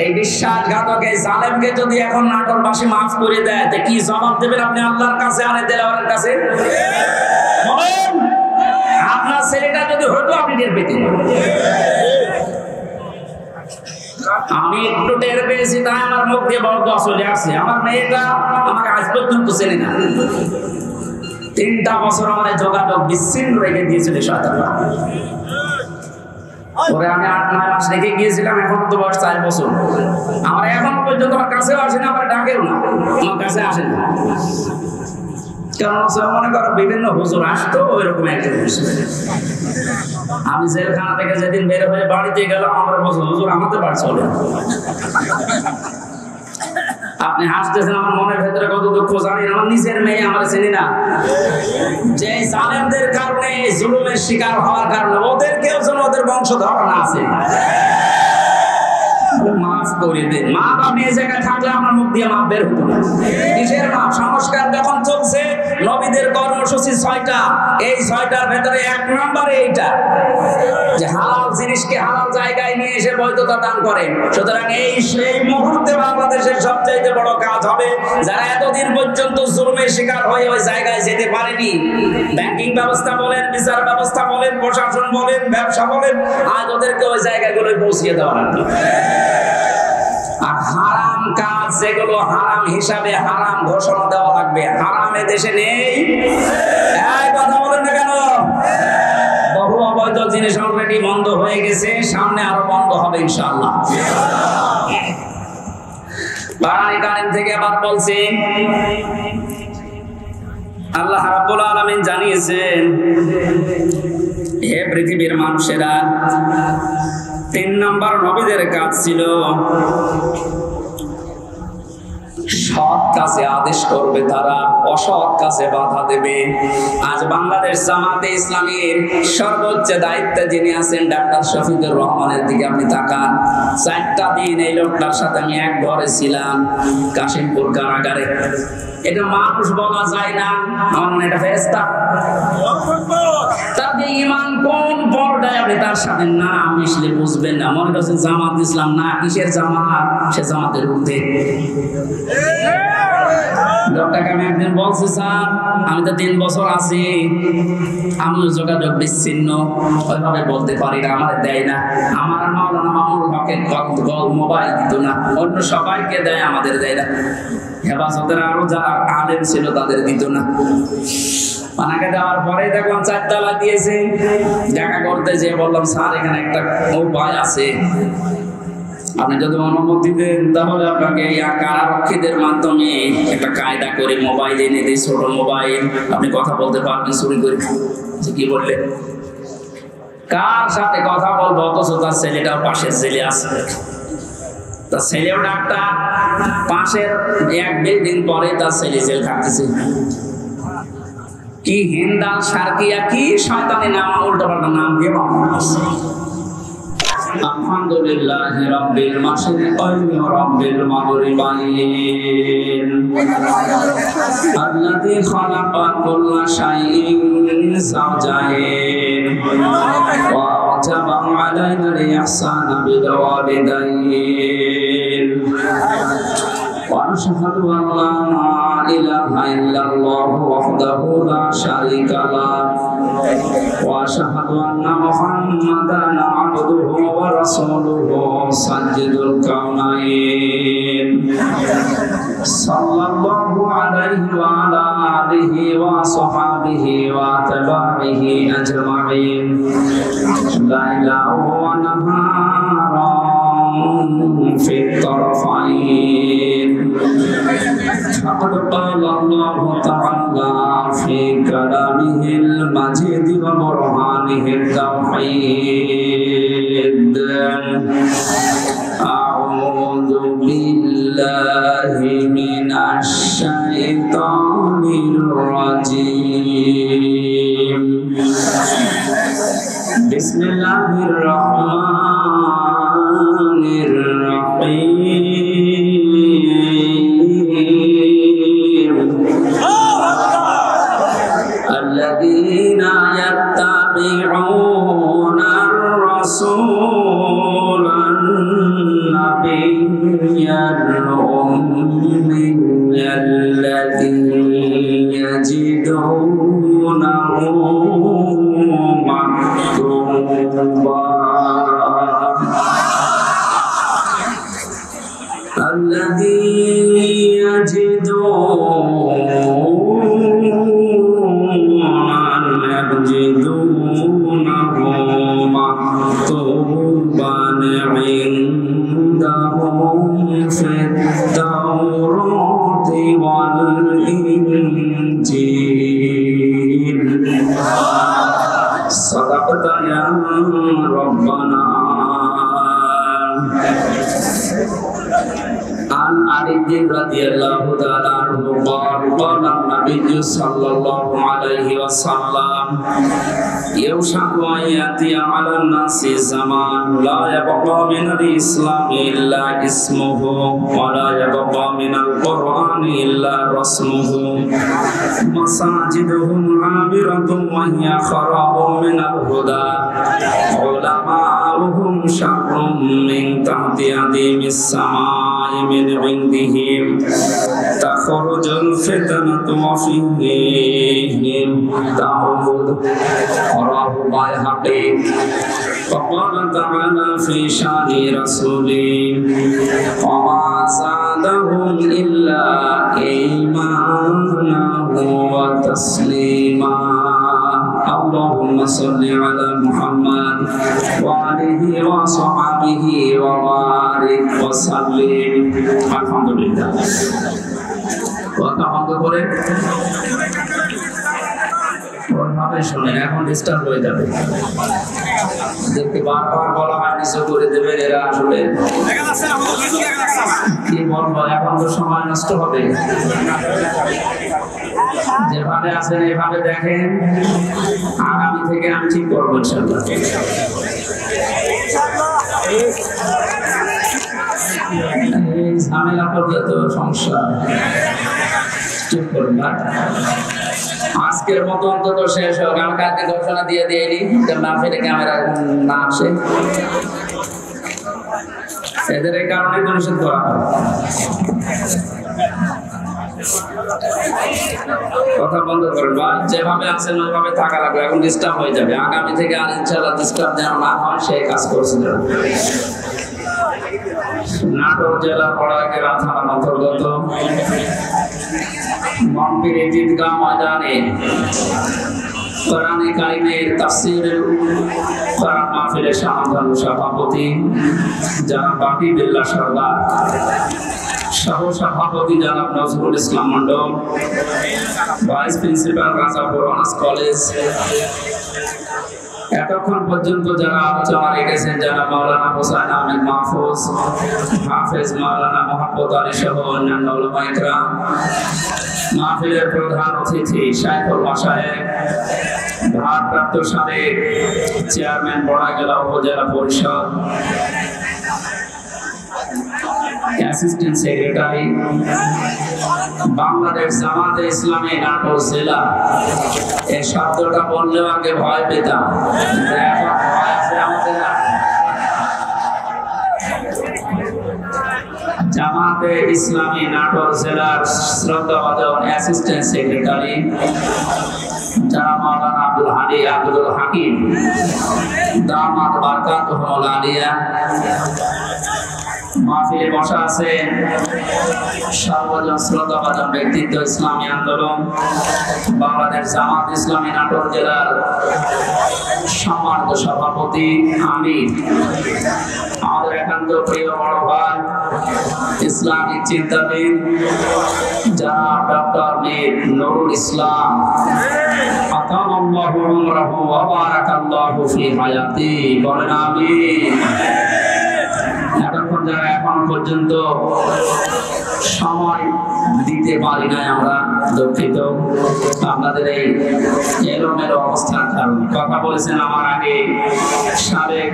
এই বিশ্বাসঘাতক এই জালেমকে যদি এখন নাটোরবাসী মাফ করে দেয় তো কি জবাব দেবেন আপনি আল্লাহর কাছে আর দেওয়ারের কাছে? বলেন, আপনার ছেলেটা যদি হতো আপনি টের পেতেন। আমি একটু টের পেয়েছি, তাই আমার মুখ দিয়ে বড় দোয়া চলে আসছে। আমার মেয়েটা আমাকে আজ পর্যন্ত চেনে না। 3টা বছর আমার যোগাযোগ বিচ্ছিন্ন রেখে দিয়েছিল শয়তানরা। পরে আমি 8-9 মাস রেখে গিয়েছিলাম, এখন তো বয়স 4 বছর। আমার এখনো পর্যন্ত আমার কাছেও আসে না, আমার ডাকেও না, আমার কাছে আসে না। কারণ মনে করো বিভিন্ন হুজুর আসতো, ওইরকম একজন হুজুর। আমি জেলখানা থেকে যেদিন বের হয়ে বাড়িতে গেলাম, আমার বলছে হুজুর আমাদের বাড়ি চলে। আপনি হাসতেছেন, আমার মনের ভেতরে কত দুঃখ জানি। আমার নিজের মেয়ে আমার চিনি না, যে জালেমদের কারণে জুলুমের শিকার হওয়ার কারণে ওদেরকেও যেন ওদের বংশধর না আছে। মাফ করে দেন। মা বাপ এই জায়গায় থাকলে আমার মুখ দিয়ে মাপ বের হতো না। কিসের মাপ? সংস্কার যখন চলছে, নবীদের কর্মসূচি 6টা, এই 6টার ভেতরে 1 নম্বরে এইটা যে হালাল জিনিসকে হালাল জায়গায় নিয়ে এসে বৈধতা দান করেন। সুতরাং সেই মুহূর্তে বাংলাদেশের সবচেয়ে বড় কাজ হবে, যারা এতদিন পর্যন্ত জুলুমের শিকার হয়ে ওই জায়গায় যেতে পারেনি, ব্যাংকিং ব্যবস্থা বলেন, বিচার ব্যবস্থা বলেন, প্রশাসন বলেন, ব্যবসা বলেন, আজ ওদেরকে ওই জায়গাগুলোয় পৌঁছিয়ে দেওয়া লাগবে। আর হারাম কাজ যেগুলো হারাম হিসাবে হারাম ঘোষণা দেওয়া লাগবে। হারাম এ দেশে নেই, এই কথা বলেন না কেন? বহু অবৈধ জিনিস অলরেডি বন্ধ হয়ে গেছে, সামনে আরো বন্ধ হবে ইনশাআল্লাহ। কোরআনে কারীম থেকে আবার বলছি, আল্লাহ রাব্বুল আলামিন জানিয়েছেন, হে পৃথিবীর মানুষেরা, 3 নম্বর নবীদের কাজ ছিল সৎ কাজে আদেশ করবে, তারা অসৎ কাজে বাধা দেবে। আজ বাংলাদেশ জামাতে ইসলামীর সর্বোচ্চ দায়িত্বে যিনি আছেন ডাক্তার শফিকুর রহমানের দিকে আপনি তাকান। 4টা দিন এই লোকটার সাথে আমি এক ঘরে ছিলাম, কাশিমপুর কারাগারে। এটা মানুষ বলা যায় না, আমার মনে এটা ফেরেশতা। তাদের ঈমান কোন পর্যায়ে আপনি তার সাথে না মিশলে বুঝবেন না। মনে করছেন জামাত ইসলাম না, কিসের জামাত? সে জামাতের ঊর্ধ্বে। লোকটাকে আমি একদিন বলছি, স্যার আমি তো 3 বছর আছি, আমি যোগাযোগ বিচ্ছিন্ন, ওইভাবে বলতে পারি না, আমার দেয় না। আমার মাওলানা মামুনুল হকের মোবাইল দিত না, অন্য সবাইকে দেয়, আমাদের দেয় না। হেফাজতের আরো যারা আলেম ছিল তাদের দিত না। পানাকে দেওয়ার পরে দেখলাম 4 তালা দিয়েছে। দেখা করতে যেয়ে বললাম, স্যার এখানে একটা উপায় আছে, আপনি যদি অনুমতি দেন তাহলে আপনাকে এই কারারক্ষীদের মাধ্যমে একটা কায়দা করে মোবাইল এনে দিই, ছোট মোবাইল, আপনি কথা বলতে পারবেন চুরি করে। কি বললেন? কার সাথে কথা বলবো? অথচ তার ছেলেটাও পাশের জেলে আছে, তার ছেলেও ডাক্তার, পাশের 1 বিল্ডিং পরে তার ছেলে জেল খাটতেছে। কি হিন্দাল সার্কিয়া, কি শয়তানি নাম, উল্টো পাল্টা নাম দিয়ে বানাচ্ছে। আলহামদুলিল্লাহি রাব্বিল মাশরিকাইনি ওয়া রাব্বিল মাগরিবাইন আল্লাযী খালাকা কুল্লা শাইইন যাওজাইন ওয়া আজাবা আলাইনাল ইহসানা বিল ওয়ালিদাইন ওয়া আশহাদু আন লা ইলাহা ইল্লাল্লাহু ওয়াহদাহু লা শারীকা লাহু ওয়া আশহাদু আন্না মুহাম্মাদান আবদুহু ওয়া রাসূলুহু সাজ্জাদুল কাউনাইন সাল্লাল্লাহু আলাইহি ওয়া আলা আলিহি ওয়া সাহবিহি ওয়া তাবাইহি আজমাইন লাইলাহু ওয়া নাহারান ফি তারফাইন فقد قال الله تعالى في كلامه المجيد وبرهانه التوحيد أعوذ بالله من الشيطان الرجيم بسم الله الرحمن الرحيم الذين يتبعون الرسول النبي الأمي الذي يجدونه مكتوبا عندهم في التوراة والإنجيل صدقت يا ربنا. عن علي رضي الله تعالى عنه قال قال النبي صلى الله عليه وسلم يوشك أن يأتي على الناس زمان لا يبقى من الإسلام إلا اسمه ولا يبقى من القرآن إلا رسمه مساجدهم عامرة وهي خراب من الهدى علماؤهم شر من تحت أديم السماء من عندهم تخرج الفتنة وفيهم تعود رواه البيهقي. وقال تعالى في شان رسوله وما زادهم إلا إيمانا وتسليما. اللهم صل على محمد وآله وصحبه وبارك وسلم. الحمد لله. কথা বন্ধ করে ওইভাবে শোনেন, এখন ডিস্টার্ব হয়ে যাবে। দেখতে বারবার বলা হয় নিচে করে দেবেন, এরা আসলে কি বলবো, এখন তো সময় নষ্ট হবে। যেভাবে আছেন এভাবে দেখেন, আগামী থেকে আমি ঠিক করবো ইনশাআল্লাহ। এই ঝামেলা করলে তো সমস্যা। চুপ করুন না, আজকের মতো অন্তত শেষ হোক। আমি কালকে ঘোষণা দিয়ে দিইনি না ফেলে ক্যামেরা না আসে, এদের এই কারণে নিষেধ করা হয়। কথা বন্ধ করেন ভাই, যেভাবে আছেন ওইভাবে থাকা লাগবে। এখন ডিস্টার্ব হয়ে যাবে, আগামী থেকে আর ইনশাআল্লাহ ডিস্টার্ব যেন না হয় সেই কাজ করছিলেন। নাটোর জেলা বড়াইকেরা থানার অন্তর্গত মন্দির ঈদগাহ ময়দানে কোরআনে কারিমের তাফসীরের কোরআন মাহফিলের সভাপতি জনাব বাপি বিল্লাহ সরদার, সহ সভাপতি জনাব Nazrul Islam Mandal, vice principal Rajapur honours college, এতক্ষণ পর্যন্ত যারা আলোচনা রেখেছেন যারা মাওলানা হোসেন আহমেদ মাহফুজ, হাফেজ মাওলানা মোহাম্মদ আলী সহ অন্যান্য উলামা ইকরাম, মাহফিলের প্রধান অতিথি শাইখুল মাশায়েখ, ভারপ্রাপ্ত সাবেক চেয়ারম্যান বড়াইজলা উপজেলা পরিষদ, অ্যাসিস্ট্যান্ট সেক্রেটারি বাংলাদেশ জামাতে ইসলামী নাটোর জেলা। এই শব্দটা বললেও আগে ভয় পেতাম, এখন ভয় আছে আমাদের না। জামাতে ইসলামী নাটোর জেলার শ্রদ্ধাভাজন অ্যাসিস্ট্যান্ট সেক্রেটারি যারা মাওলানা আব্দুল হাদি আব্দুল হাকিম দামাত বারকাতুহুল আলিয়া। মাহফিলে বসা আছে সর্বজন শ্রদ্ধাভাজন ব্যক্তিত্ব, ইসলামী আন্দোলন বাংলাদেশ জামাত ইসলামী নাটোর জেলার সম্মানিত সভাপতি আমির, আমাদের একান্ত প্রিয় বড় ভাই ইসলামিক চিন্তাবিদ জনাব ডক্টর মীর নুরুল ইসলাম, আতামাল্লাহু উমরাহু ওয়া বারাকাল্লাহু ফি হায়াতি। বলেন আমিন। এতক্ষণ যারা এখন পর্যন্ত সময় দিতে পারি নাই আমরা, দুঃখিত। আপনাদের এই এলোমেলো অবস্থার কারণে। কথা বলেছেন আমার আগে সাবেক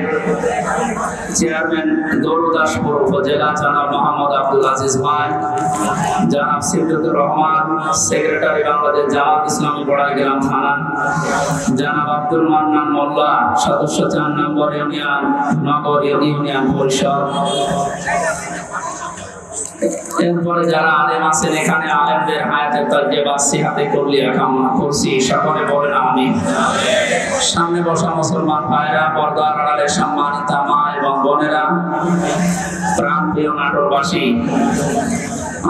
চেয়ারম্যান গৌরদাসপুর উপজেলা জনাব মোহাম্মদ আব্দুল আজিজ ভাই, জনাব সিদ্দুর রহমান সেক্রেটারি বাংলাদেশ জামাত ইসলামী বড়াইগ্রাম থানা, জনাব আব্দুল মান্নান মোল্লা সদস্য 4 নম্বর ইউনিয়ন নগর ইউনিয়ন পরিষদ। এরপরে যারা আলেম আছেন এখানে আলেমদের হায়াতের তাজ্জেবা সিহাতে কুল্লিয়া কামনা করছি, সকলে বলেন আমিন। সামনে বসা মুসলমান ভাইরা, পর্দার আড়ালের সম্মানিতা মা এবং বোনেরা, প্রাণপ্রিয় নাটোরবাসী,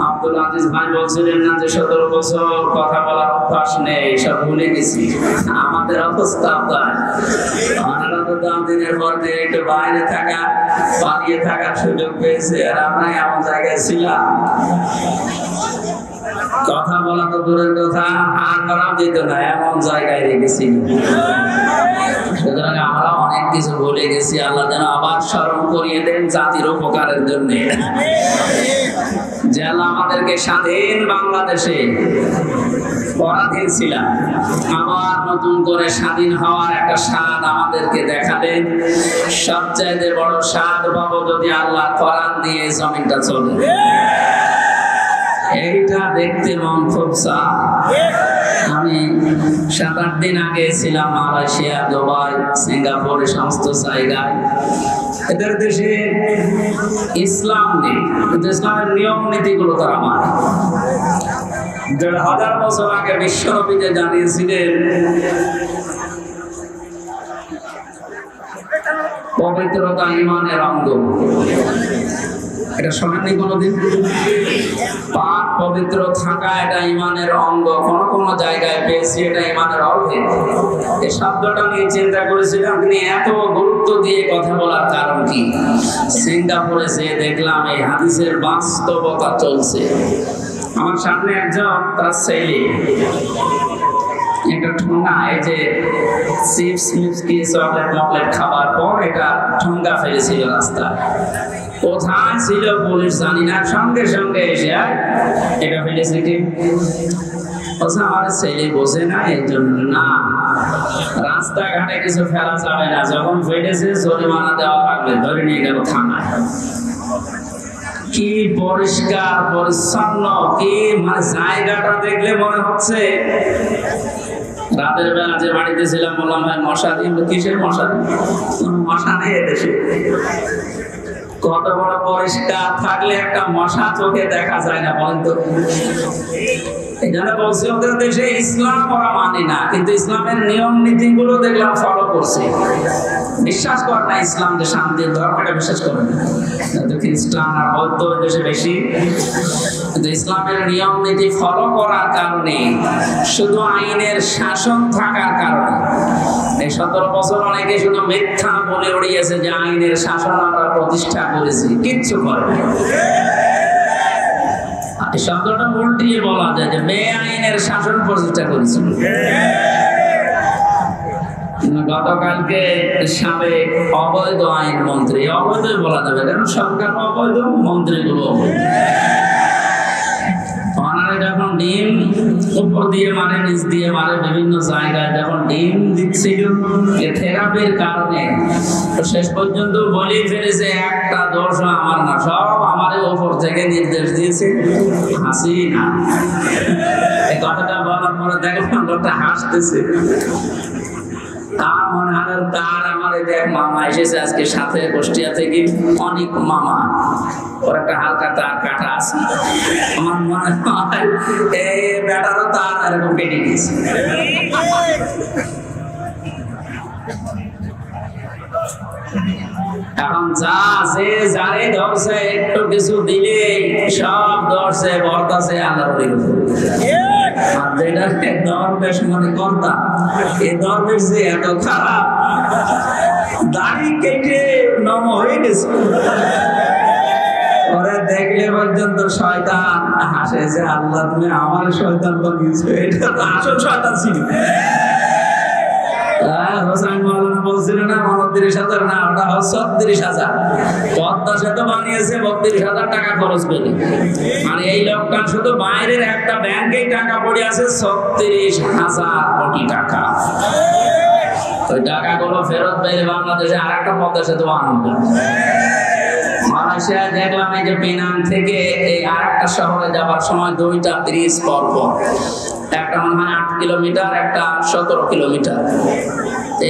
আব্দুল আজিজ ভাই বলছিলেন না যে 17 বছর কথা বলার অভ্যাস নেই, সব ভুলে গেছি। আমাদের অবস্থা তাই। ওনারা তো 10 দিনের পর থেকে একটু বাইরে থাকা, পালিয়ে থাকার সুযোগ পেয়েছে, আর আমরা এমন জায়গায় ছিলাম কথা বলা তো দূরের কথা, আর করাও যেত না, এমন জায়গায় রেখেছি। সুতরাং আমরা অনেক কিছু ভুলে গেছি। আল্লাহ যেন আবার স্মরণ করিয়ে দেন জাতির উপকারের জন্য, যে আল্লাহ আমাদেরকে স্বাধীন বাংলাদেশে পরাধীন ছিলাম, আবার নতুন করে স্বাধীন হওয়ার একটা স্বাদ আমাদেরকে দেখালেন। সবচাইতে বড় স্বাদ পাবো যদি আল্লাহ কোরআন দিয়ে জমিনটা চলে। এইটা দেখতে মন খুব চায়। আমি 7-8 দিন আগে ছিলাম মালয়েশিয়া, দুবাই, সিঙ্গাপুরে, সমস্ত জায়গায়। এদের দেশে ইসলাম নেই, কিন্তু ইসলামের নিয়ম নীতিগুলো তারা মানে। 1500 বছর আগে বিশ্বনবী যে জানিয়েছিলেন পবিত্রতা ঈমানের অঙ্গ, এটা শোনেননি কোনোদিন? পাক পবিত্র থাকা এটা ঈমানের অঙ্গ। কোন জায়গায় পেয়েছি এটা ঈমানের অর্ধেক। এই শব্দটা নিয়ে চিন্তা করেছিলাম, তিনি এত গুরুত্ব দিয়ে কথা বলার কারণ কি? সিঙ্গাপুরে যেয়ে দেখলাম এই হাদিসের বাস্তবতা চলছে। আমার সামনে একজন, তার ছেলে একটা ঠোঙা, এই যে চিপস মিপস চকলেট মকলেট খাবার পর এটা ঠোঙা ফেলেছিল রাস্তায়। কোথায় ছিল পুলিশ জানি না, সঙ্গে সঙ্গে এসে এটা ফেলেছে কি? আমার ছেলে বোঝে না, এই জন্য না, রাস্তাঘাটে কিছু ফেলা যাবে না, যখন ফেলেছে জরিমানা দেওয়া লাগবে। ধরে নিয়ে গেল থানায়। কি পরিষ্কার পরিচ্ছন্ন, কি মানে জায়গাটা দেখলে মনে হচ্ছে। রাতের বেলা যে বাড়িতে ছিলাম বললাম ভাই মশা দিন, কিসের মশা? মশা নেই এদেশে। কত বড় পরিষ্কার থাকলে একটা মশা চোখে দেখা যায় না, বলেন তো? এখানে বলছে ওদের দেশে ইসলাম ওরা মানে না, কিন্তু ইসলামের নিয়ম নীতি গুলো দেখলাম ফলো করছে। বিশ্বাস করে না ইসলাম যে শান্তির ধর্ম, এটা বিশ্বাস করে না। খ্রিস্টান আর বৌদ্ধ দেশে বেশি, কিন্তু ইসলামের নিয়ম নীতি ফলো করার কারণে, শুধু আইনের শাসন থাকার কারণে এই 17 বছর অনেকে শুধু মিথ্যা বলে উড়িয়েছে যে আইনের শাসন আমরা প্রতিষ্ঠা করেছি, কিচ্ছু করে না। এই শব্দটা উল্টিয়ে বলা যায় যে বেআইনের শাসন প্রতিষ্ঠা করেছিল। গতকালকে সাবেক অবৈধ আইন মন্ত্রী, অবৈধ বলা যাবে কারণ সরকার অবৈধ, মন্ত্রীগুলো অবৈধ। যখন ডিম উপর দিয়ে মারে, নিচ দিয়ে মারে, বিভিন্ন জায়গায় যখন ডিম দিচ্ছিল থেরাপির কারণে, শেষ পর্যন্ত বলে ফেলেছে একটা দোষ আমার না, সব আমার উপর থেকে নির্দেশ দিয়েছে হাসিনা। এই কথাটা বলার পরে দেখলাম লোকটা হাসতেছে। তার মনে হয় তার আমার এই এক মামা এসেছে আজকে সাথে কুষ্টিয়া থেকে, অনেক মামা, ওর একটা হালকা তার কাটা আছে। আমার মনে হয় এই বেটারও তার এরকম কেটে গেছে। এখন যা যে যারে ধরছে একটু কিছু দিলে সব ধরছে, বর্তাছে আল্লাহর উপর। আর যেটা দরবেশ মনে করতাম, এই দরবেশ যে এত খারাপ, দাড়ি কেটে নম হয়ে গেছে। ওরা দেখলে পর্যন্ত শয়তান হাসে যে আল্লাহ তুমি আমার শয়তান বানিয়েছো, এটা তো আসল শয়তান ছিল। হোসেন মাওলানা বলছিল না 29,000 না, ওটা 36,000। পদ্মা সেতু বানিয়েছে 32,000 টাকা খরচ করে। মানে এই লোকটা শুধু বাইরের একটা ব্যাংকে টাকা পড়ে আছে 36,000 কোটি টাকা। ওই টাকাগুলো ফেরত পেলে বাংলাদেশে আরেকটা পদ্মা সেতু বানানো। মালয়েশিয়া দেখলাম এই যে পেনাং থেকে এই আরেকটা শহরে যাবার সময় 2টা ব্রিজ পরপর, একটা মনে হয় 8 কিলোমিটার, একটা 17 কিলোমিটার।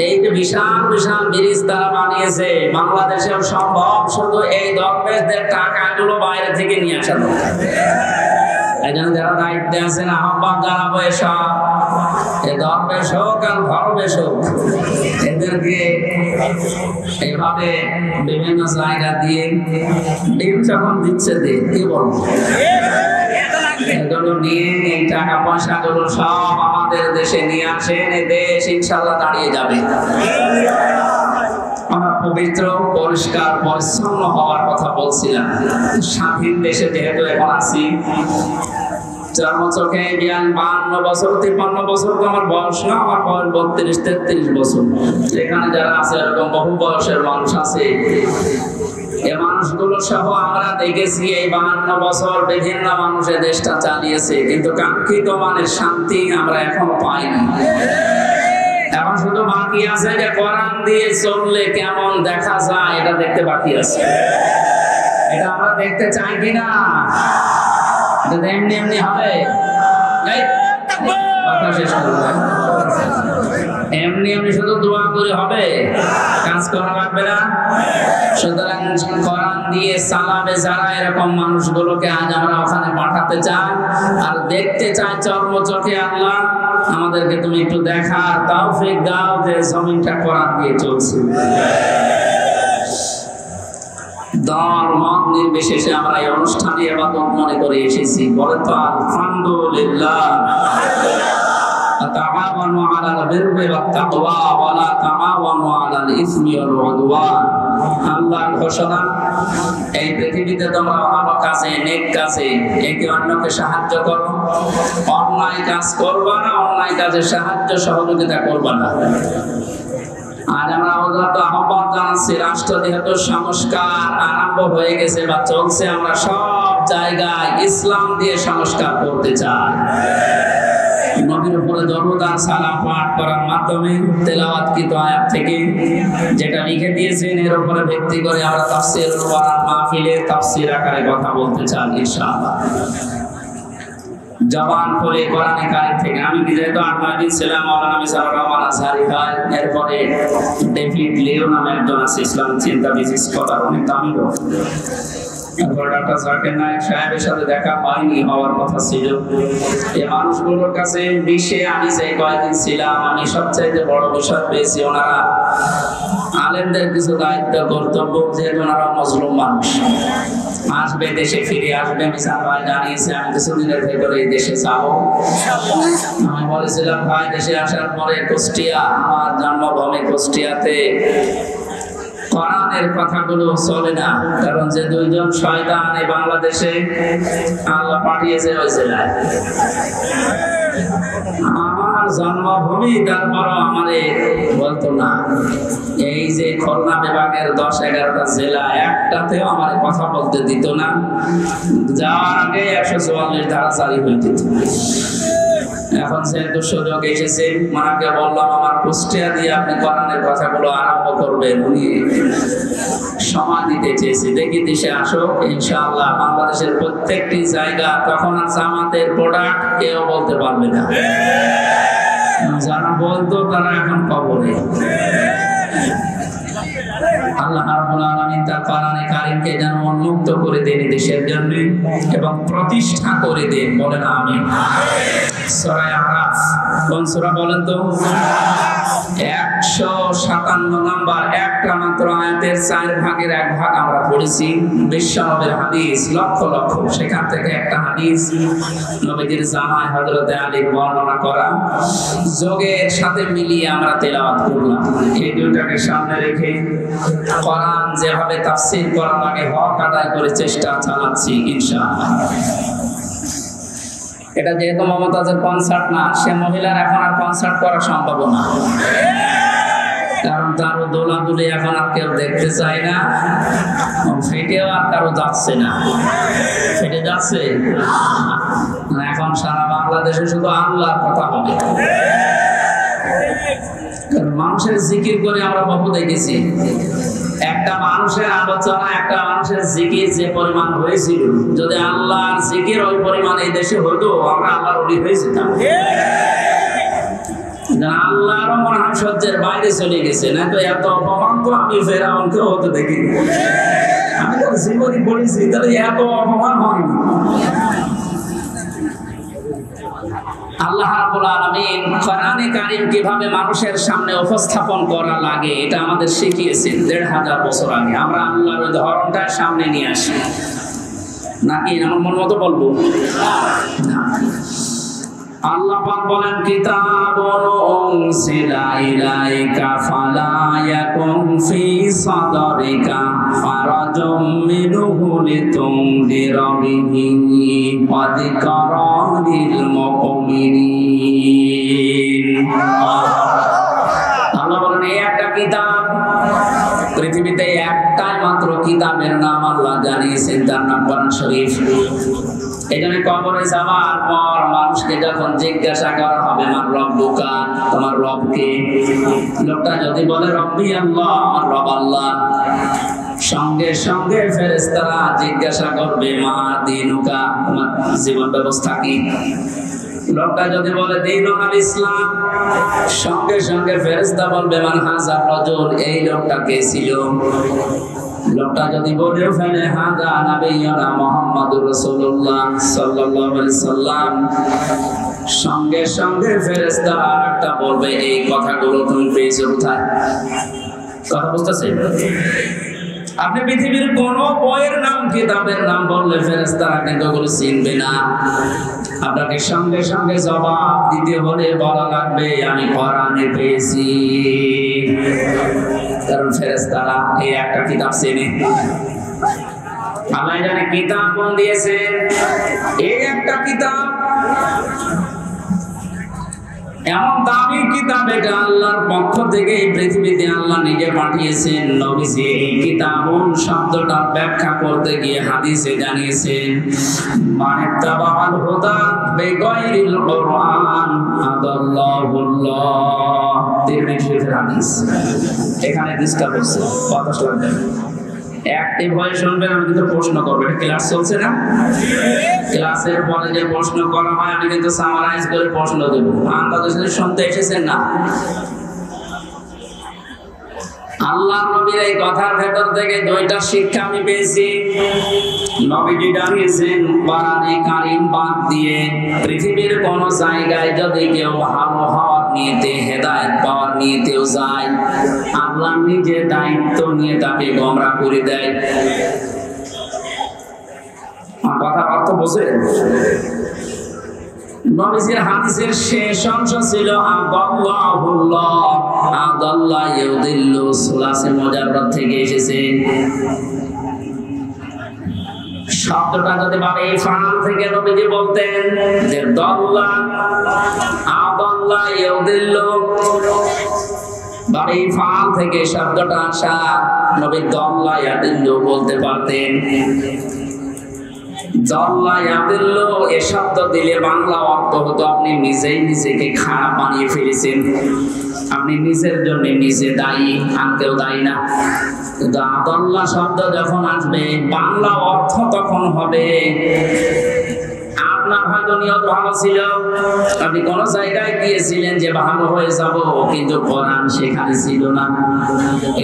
এই যে বিশাল বিশাল ব্রিজ তারা বানিয়েছে, বাংলাদেশেও সম্ভব, শুধু এই দরবেশদের টাকাগুলো বাইরে থেকে নিয়ে আসা দরকার। এই জন্য যারা দায়িত্বে আছেন আহ্বান জানাবো, এসব এই দরবেশ হোক আর ধর্মেশ হোক, এদেরকে এইভাবে বিভিন্ন জায়গা দিয়ে ডিম যখন দিচ্ছে কি বলবো, এগুলো নিয়ে এই টাকা পয়সা গুলো সব আমাদের দেশে নিয়ে আসেন, এই দেশ ইনশাল্লাহ দাঁড়িয়ে যাবে। আমরা পবিত্র পরিষ্কার পরিচ্ছন্ন হওয়ার কথা বলছিলাম। স্বাধীন দেশে যেহেতু এখন আছি, চোখে 52 বছর 53 বছর তো আমার বয়স না, আমার বয়স 32-33 বছর। এখানে যারা আছে এরকম বহু বয়সের মানুষ আছে। এই মানুষগুলো সহ আমরা দেখেছি এই 52 বছর বিভিন্ন মানুষের দেশটা চালিয়েছে, কিন্তু কাঙ্ক্ষিত মানের শান্তি আমরা এখনো পাইনি। এখন শুধু বাকি আছে যে কোরআন দিয়ে চললে কেমন দেখা যায়, এটা দেখতে বাকি আছে। এটা আমরা দেখতে চাই কিনা? এমনি এমনি হবে? কথা শেষ করবো। এমনি এমনি শুধু দোয়া করে হবে? কাজ করা লাগবে না? সুতরাং কোরআন দিয়ে চালাবে যারা, এরকম মানুষগুলোকে আজ আমরা ওখানে পাঠাতে চাই আর দেখতে চাই চর্ম চোখে। আল্লাহ আমাদেরকে তুমি একটু দেখার তৌফিক দাও যে জমিনটা কোরআন দিয়ে চলছে। দল মত নির্বিশেষে আমরা এই অনুষ্ঠানে ইবাদত মনে করে এসেছি। বলে তো আলহামদুলিল্লাহ। তাআওয়ানু আলাল বিররি ওয়াত তাকওয়া ওয়া লা তাআওয়ানু আলাল ইসমি ওয়াল উদওয়ান। আল্লাহর ঘোষণা, এই পৃথিবীতে তোমরা ভালো কাজে, নেক কাজে একে অন্যকে সাহায্য করো, অন্যায় কাজ করবা না, অন্যায় কাজে সাহায্য সহযোগিতা করবা না। আজ আমরা আহ্বান জানাচ্ছি, রাষ্ট্র যেহেতু সংস্কার আরম্ভ হয়ে গেছে বা চলছে, আমরা সব জায়গায় ইসলাম দিয়ে সংস্কার করতে চাই। নবীর উপরে দরুদ আর সালাম পাঠ করার মাধ্যমে তেলাওয়াতকৃত আয়াত থেকে যেটা লিখে দিয়েছেন এর উপরে ভিত্তি করে আমরা তাফসীরুল কোরআন মাহফিলে তাফসীর আকারে কথা বলতে চাই ইনশাআল্লাহ। জবান খুলে কোরআনে কারিম থেকে। আমি যেহেতু 8-9 দিন ছিলাম, মাওলানা মিজানুর রহমান আজহারি ভাই, এরপরে ডেভিড লিও নামে একজন আছে ইসলামিক চিন্তাবিদ, স্কলার, অনেক দামি লোক। এরপর ডক্টর জাকির নায়েক সাহেবের সাথে দেখা হয়নি, হওয়ার কথা ছিল। এই মানুষগুলোর কাছে বিশ্বে আমি যে কয়েকদিন ছিলাম, আমি সবচাইতে বড় বিষয় পেয়েছি, ওনারা আলেমদের কিছু দায়িত্ব কর্তব্য, যেহেতু ওনারা মুসলিম মানুষ, আসবে, দেশে ফিরে আসবে। মিজান ভাই জানিয়েছে আমি কিছুদিনের ভেতরে এই দেশে যাবো। আমি বলেছিলাম ভাই দেশে আসার পরে কুষ্টিয়া, আমার জন্মভূমি কুষ্টিয়াতে কোরআনের কথাগুলো চলে না, কারণ যে 2জন শয়তান এই বাংলাদেশে আল্লাহ পাঠিয়েছে ওই জেলায়। আমার জন্মভূমি, তারপরও আমারে বলতো না। এই যে খুলনা বিভাগের 10-11টা জেলা, একটাতেও আমার কথা বলতে দিত না। যাওয়ার আগে 144 ধারা জারি হয়ে যেত। এখন যেহেতু সুযোগ এসেছে, মাকে বললাম আমার কুষ্টিয়া দিয়ে আপনি কোরআনের কথাগুলো আরম্ভ করবেন। উনি সময় দিতে চেয়েছে, দেখি দেশে আসো ইনশাআল্লাহ। বাংলাদেশের প্রত্যেকটি জায়গা তখন আর জামাতের প্রোডাক্ট কেউ বলতে পারবে না। যারা বলতো তারা এখন কবরে। আল্লাহ রাব্বুল আলামিন তার কোরআনে কারীমকে যেন উন্মুক্ত করে দেন দেশের জন্য এবং প্রতিষ্ঠা করে দেন। বলেন আমিন। সূরা আরাফ কোন সূরা বলেন তো? 157 নম্বর, একটা মাত্র আয়াতের 4 ভাগের 1 ভাগ আমরা পড়েছি। বিশ্বনবীর হাদিস লক্ষ লক্ষ, সেখান থেকে একটা হাদিস নবীজির জামাই হযরতে আলীর বর্ণনা করা, যোগের সাথে মিলিয়ে আমরা তেলাওয়াত করলাম। এই দুটাকে সামনে রেখে কোরআন যেভাবে তাফসীর করা লাগে হক আদায় করে চেষ্টা চালাচ্ছি ইনশাআল্লাহ। এটা যেহেতু মমতাজের কনসার্ট না, সে মহিলার এখন আর কনসার্ট করা সম্ভব না। কারণ তার দোলাদুলি এখন আর কেউ দেখতে চায় না, ফেটেও আর কারো যাচ্ছে না। ফেটে যাচ্ছে এখন সারা বাংলাদেশে শুধু আল্লাহর কথা হবে। মানুষের জিকির করে আমরা বহু দেখেছি, একটা মানুষের আলোচনা, একটা মানুষের জিকির যে পরিমাণ হয়েছিল, যদি আল্লাহর জিকির ওই পরিমাণ এই দেশে হতো, আমরা আল্লাহর ওলি হয়ে যেতাম। আল্লাহরও মনে হয় সহ্যের বাইরে চলে গেছে, না তো এত অপমান তো আমি ফেরাউনকেও হতে দেখিনি। আমি তো জীবনী পড়েছি, তাহলে এত অপমান হয়নি। আল্লাহ রাব্বুল আলামিন কোরআনে কারীম কিভাবে মানুষের সামনে উপস্থাপন করা লাগে এটা আমাদের শিখিয়েছেন ১৫০০ বছর আগে। আমরা আল্লাহর ওই ধরনটা সামনে নিয়ে আসি, নাকি আমার মন মতো বলবো না। আল্লাহ পাক বলেন, কিতাবুন উনসিলা ইলাইকা ফালা ইয়াকুন ফি সাদরিকা ফারাজুম মিনহু লিতুনদিরা বিহি ওয়া যিকরা লিল মুমিনিন। আল্লাহ বলেন, এই একটা কিতাব, পৃথিবীতে একটাই মাত্র কিতাবের নাম আল্লাহ জানিয়েছেন, তার নাম কোরআন শরীফ। এখানে কবরে যাওয়ার পর মানুষকে যখন জিজ্ঞাসা করা হবে, মান রব্বুকা, তোমার রব কে? লোকটা যদি বলে রব্বি আল্লাহ, আমার রব আল্লাহ, সঙ্গে সঙ্গে ফেরেশতারা জিজ্ঞাসা করবে মা দীনুকা, তোমার জীবন ব্যবস্থা কি? লোকটা যদি বলে দীনুল ইসলাম, সঙ্গে সঙ্গে ফেরেশতা বলবে মান হাযা রাজুল, এই লোকটা কে ছিল? লোকটা যদি বলেও ফেলে হাযা নাবিয়ুনা মুহাম্মাদুর রাসূলুল্লাহ সাল্লাল্লাহু আলাইহি সাল্লাম, সঙ্গে সঙ্গে ফেরেশতারা আরেকটা বলবে এই কথাগুলো তুমি পেয়েছো কোথায়? কথা বুঝতেছেন? আপনি পৃথিবীর কোন বইয়ের নাম, কিতাবের নাম বললে ফেরেশতারা কিন্তু ওগুলো চিনবে না। আপনাকে সঙ্গে সঙ্গে জবাব দিতে হলে বলা লাগবে আমি কোরআনে পেয়েছি, কারণ ফেরেশতারা এই একটা কিতাব চেনে। আল্লাহ জানে কিতাব কোন দিয়েছেন, এই একটা কিতাব, এমন দামি কিতাব, এটা আল্লাহর পক্ষ থেকে এই পৃথিবীতে আল্লাহ নিজে পাঠিয়েছেন। নবীজি এই কিতাবুন শব্দটার ব্যাখ্যা করতে গিয়ে হাদিসে জানিয়েছেন, মানে তাবাল হুদা বিগাইরিল কুরআন আদাল্লাহুল্লাহ। তিরমিজি শরীফের হাদিস, এখানে ডিসকাস হচ্ছে, কথা শুনবেন, অ্যাক্টিভ হয়ে শুনবেন। আমি কিন্তু প্রশ্ন করবো, এটা ক্লাস চলছে না? ক্লাসের পরে যে প্রশ্ন করা হয় আমি কিন্তু সামারাইজ করে প্রশ্ন দেবো, আন্দাজে শুনতে এসেছেন না? আল্লাহর নবীর এই কথার ভেতর থেকে দুইটা শিক্ষা আমি পেয়েছি। নবীজি জানিয়েছেন কোরআনে কারীম বাদ দিয়ে পৃথিবীর কোন জায়গায় যদি কেউ ভালো হওয়ার নিয়তে, হেদায়েত পাওয়ার নিয়তেও যায়, আল্লাহ নিজে দায়িত্ব নিয়ে তাকে গোমরাহ করে দেয়। কথার অর্থ বোঝেন? নবীজির হাদিসের শেষ অংশ ছিল আদাল্লাহুল্লাহ, আদাল্লাহ ইউদিল্লু, সুলাসে মুজাররাদ থেকে এসেছে। শব্দটা যদি ভাবে ফাল থেকে নবীজি বলতেন যে দাল্লা আদাল্লাহ ইউদিল্লু, ভাবে ফাল থেকে শব্দটা আসা, নবী দাল্লা ইয়াদিল্লু বলতে পারতেন। এ শব্দ দিলে বাংলা অর্থ হতো আপনি নিজেই নিজেকে খারাপ বানিয়ে ফেলেছেন, আপনি নিজের জন্য নিজে দায়ী, আর কেউ দায়ী না। কিন্তু আদাল্লাহ শব্দ যখন আসবে, বাংলা অর্থ তখন হবে আপনার হয়তো নিয়ত ভালো ছিল, আপনি কোন জায়গায় গিয়েছিলেন যে ভালো হয়ে যাব, কিন্তু কোরআন সেখানে ছিল না।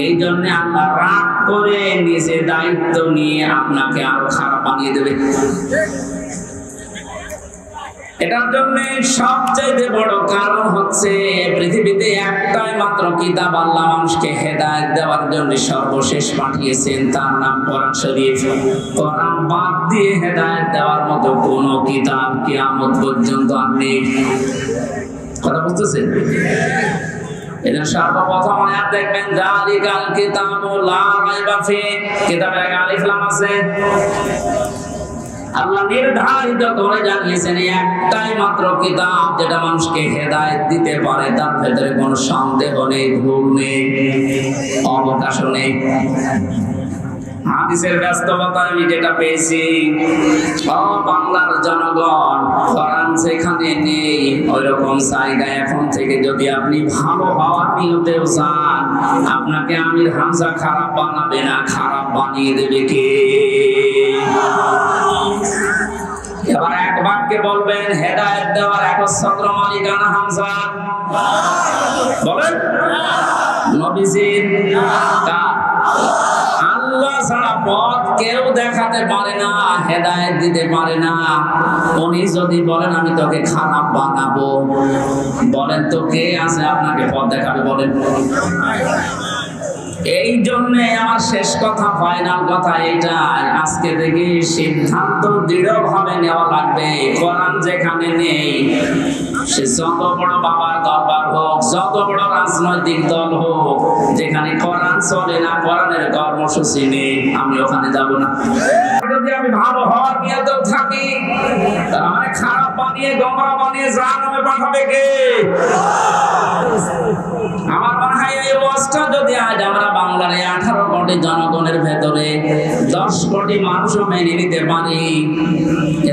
এই জন্য আল্লাহ রাগ করে নিজে দায়িত্ব নিয়ে আপনাকে আরো খারাপ বানিয়ে দেবে। এটার জন্য সবচাইতে বড় কারণ হচ্ছে পৃথিবীতে একটাই মাত্র কিতাব আল্লাহ মানুষকে হেদায়েত দেওয়ার জন্য সর্বশেষ পাঠিয়েছেন, তার নাম কোরআন শরীফ। কোরআন বাদ দিয়ে হেদায়েত দেওয়ার মতো কোন কিতাব কিয়ামত পর্যন্ত আর নেই। কথা বুঝতেছেন? এটা সর্বপ্রথম আয়াত দেখবেন, যালিকাল কিতাবু লা রাইবা ফি, কিতাবে আলিফ লাম আছে। আল্লাহ নির্ধারিত করে জানিয়েছেন একটাই মাত্র কিতাব যেটা মানুষকে হেদায়েত দিতে পারে, তার ভেতরে কোনো সন্দেহ নেই, ভুল নেই, অবকাশ নেই। হাদিসের ব্যস্ততা আমি যেটা পেয়েছি, বাংলার জনগণ কোরআন যেখানে নেই ওইরকম জায়গায় এখন থেকে যদি আপনি ভালো হওয়ার নিয়তেও চান, আপনাকে আমির হামজা খারাপ বানাবে না, খারাপ বানিয়ে দেবে কে? এবার এক বাক্যে বলবেন হেদায়েত দেওয়ার একচ্ছত্র মালিকানা হামজা? বলেন নবীজির। আল্লাহ ছাড়া পথ কেউ দেখাতে পারে না, হেদায়েত দিতে পারে না। উনি যদি বলেন আমি তোকে খারাপ বানাবো, বলেন তো কে আছে আপনাকে পথ দেখাবে? বলেন। এই জন্যে আমার শেষ কথা, ফাইনাল কথা এইটাই, আজকে থেকে সিদ্ধান্ত দৃঢ়ভাবে নেওয়া লাগবে। কোরআন যেখানে নেই, সে যত বড় বাবার দরবার হোক, যত বড় রাজনৈতিক দল হোক, যেখানে কোরআন চলে না, কোরআনের কর্মসূচি নেই, আমি ওখানে যাব না। যদি আমি ভালো হওয়ার নিয়তেও থাকি, তার মানে খারাপ বানিয়ে গোমরা বানিয়ে জাহান্নামে পাঠাবে কে? আমার মনে হয় এই ওয়াজটা যদি আজ আমরা বাংলার 18 কোটি জনগণের ভেতরে 10 কোটি মানুষও মেনে নিতে পারি,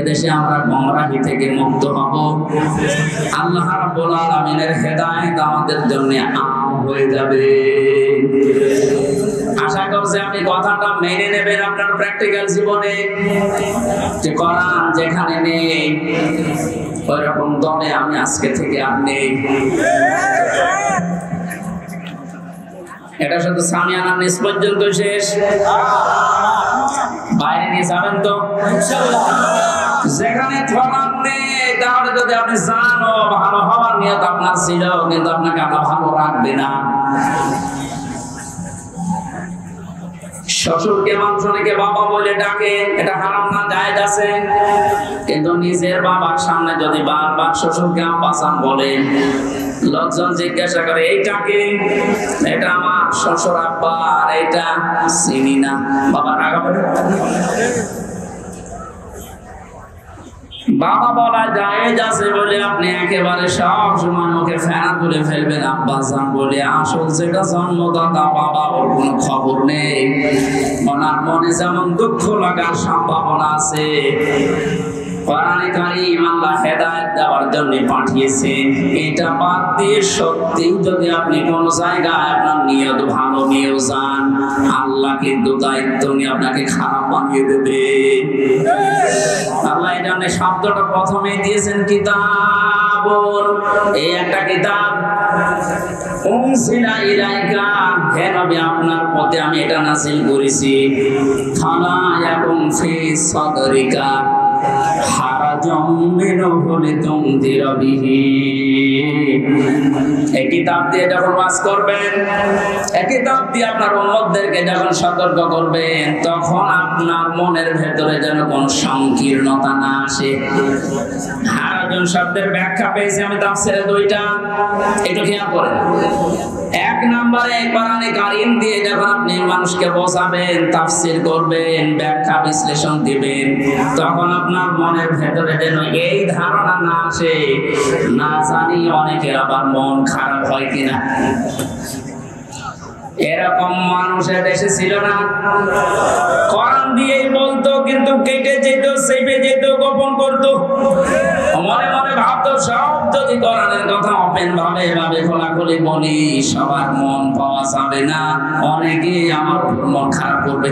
এদেশে আমরা গোমরাহি থেকে মুক্ত হব। আল্লাহ রাব্বুল আলামিনের হেদায়েত আমাদের জন্য আম হয়ে যাবে। আশা করছি আপনি কথাটা মেনে নেবেন আপনার প্র্যাকটিক্যাল জীবনে, যে কোরআন যেখানে নেই ওইরকম দলে আমি আজকে থেকে আর নেই। এটা শুধু সামিয়ানা নিস পর্যন্ত শেষ, বাইরে নিয়ে যাবেন তো যেখানে কোরআন নেই। তাহলে যদি আপনি জানো ভালো হওয়ার নিয়ত আপনার ছিল, কিন্তু আপনাকে আল্লাহ ভালো রাখবে না। শ্বশুরকে মানুষ অনেকে বাবা বলে ডাকে, এটা হারাম না, জায়েজ আছে। কিন্তু নিজের বাবার সামনে যদি বারবার শ্বশুরকে আব্বাসান বলেন, লোকজন জিজ্ঞাসা করে এইটাকে, এটা আমার শ্বশুর আব্বা, আর এটা চিনি না, বাবা রাগাবে না? বাবা বলা জায়েজ আছে বলে আপনি একেবারে সব সময় মুখে ফেনা তুলে ফেলবেন আব্বাজান বলে। আসল যেটা জন্মদাতা বাবা, ওর কোনো খবর নেই। ওনার মনে যেমন দুঃখ লাগার সম্ভাবনা আছে, কোরআনে কারীম আল্লাহ হেদায়েত দেওয়ার জন্য পাঠিয়েছেন। এটা বাদ দিয়ে সত্যি যদি আপনি কোন জায়গায় আপনার নিয়ত ভালো নিয়েও যান, আল্লাহ কিন্তু দায়িত্ব নিয়ে আপনাকে খারাপ বানিয়ে দেবে। আল্লাহ এটা শব্দটা প্রথমে দিয়েছেন কিতাবুন, এই একটা কিতাব উনসিলা ইলাইকা, হে নবী আপনার প্রতি আমি এটা নাযিল করেছি। ফালা ইয়াকুম ফি সাদরিকা হারাজুম মিনহু লিতুনযিরা বিহি। এই কিতাব দিয়ে যখন ওয়াজ করবেন, এই কিতাব দিয়ে আপনার উম্মতদেরকে যখন সতর্ক করবেন, তখন আপনার মনের ভেতরে যেন কোনো সংকীর্ণতা না আসে। হারাজুম শব্দের ব্যাখ্যা পেয়েছি আমি তাফসীরে 2টা, একটু খেয়াল করেন। এক নম্বরে কোরআনে কারীম দিয়ে যখন আপনি মানুষকে বোঝাবেন, তাফসীর করবেন, ব্যাখ্যা বিশ্লেষণ দিবেন, তখন আপনার মনের ভেতরে যেন এই ধারণা না আসে, না জানি অনেকের আবার মন খারাপ হয় কিনা। এরকম মানুষের দেশে ছিল না, কোরআন দিয়েই বলতো কিন্তু কেটে যেত, চেপে যেত, গোপন করতো, মনে মনে ভাবতো সব যদি কোরআনের কথা ওপেন ভাবে এভাবে খোলাখুলি বলি, সবার মন পাওয়া যাবে না, অনেকেই আমার মন খারাপ করবে।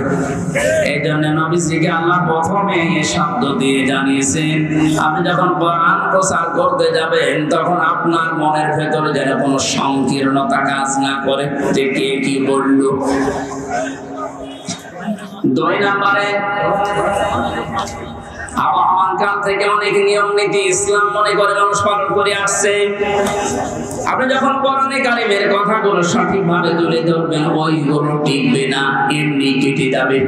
এই জন্য নবীজিকে আল্লাহ প্রথমে এই শব্দ দিয়ে জানিয়েছেন, আপনি যখন কোরআন প্রচার করতে যাবেন, তখন আপনার মনের ভেতরে যেন কোনো সংকীর্ণতা কাজ না করে, যে কে কি বললো। 2 নম্বরে আবহাওয়ার কাল থেকে অনেক নিয়ম নীতি ইসলাম মনে করে মানুষ পালন করে আসছে। আপনি যখন কোরআনে কারীমের কথাগুলো সঠিকভাবে তুলে ধরবেন, ওইগুলো টিকবে না, এমনি কেটে যাবে।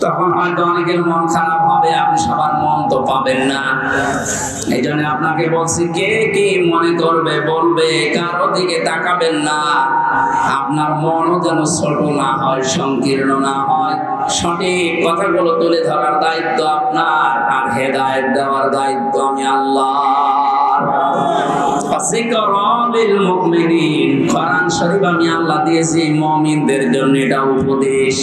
তখন হয়তো অনেকের মন খারাপ হবে, আপনি সবার মন তো পাবেন না। এই জন্য আপনাকে বলছি, কে কি মনে করবে বলবে, কারো দিকে তাকাবেন না। আপনার মনও যেন ছোট না হয়, সংকীর্ণ না হয়। সঠিক কথাগুলো তুলে ধরার দায়িত্ব আপনার, আর হেদায়েত দেওয়ার দায়িত্ব আমি আল্লাহর। কোরআন শরীফ আমি আল্লাহ দিয়েছি মুমিনদের জন্য, এটা উপদেশ।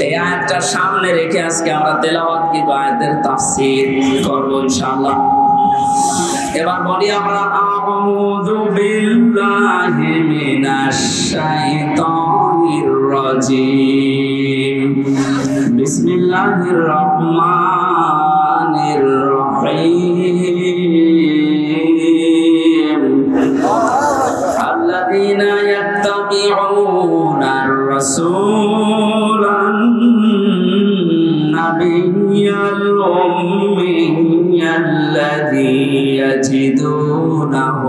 এই আয়াতটা সামনে রেখে আজকে আমরা তেলাওয়াত কি আয়াতের তাফসীর করব ইনশাআল্লাহ। এবার বলি আমরা আউযু বিল্লাহি মিনাশ শাইতানির রাজীম। বিসমিল্লাহির রহমানির রহিম। আল্লাযীনা ইয়াত্তাবিউনার রাসূলান নাবিয়্যাল উম্মিয়্যাল্লাযী يجدونه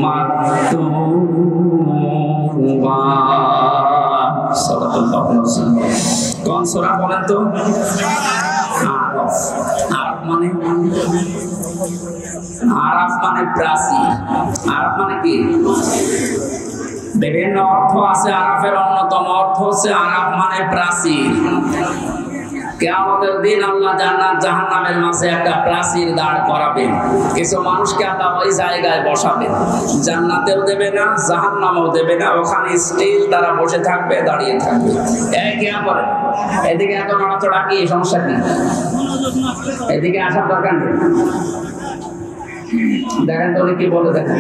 مكتوبا صدق الله العظيم। কোন সূরা বলেন তো? আরাফ। আরাফ মানে প্রাচীর। আরাফ মানে কি? বিভিন্ন অর্থ আছে। আরাফের অন্যতম অর্থ হচ্ছে আরাফ মানে প্রাচীর। কিয়ামতের দিন আল্লাহ জান্নাত জাহান্নামের মাঝে একটা প্রাচীর দাঁড় করাবেন। কিছু মানুষকে আল্লাহ ওই জায়গায় বসাবেন, জান্নাতেও দেবে না জাহান্নামেও দেবে না, ওখানে স্টিল তারা বসে থাকবে, দাঁড়িয়ে থাকবে। কিয়ামত এদিকে এত নড়াচড়া, কি সমস্যা কি? এদিকে আসার দরকার নেই। দেখেন তো কি বলে, দেখেন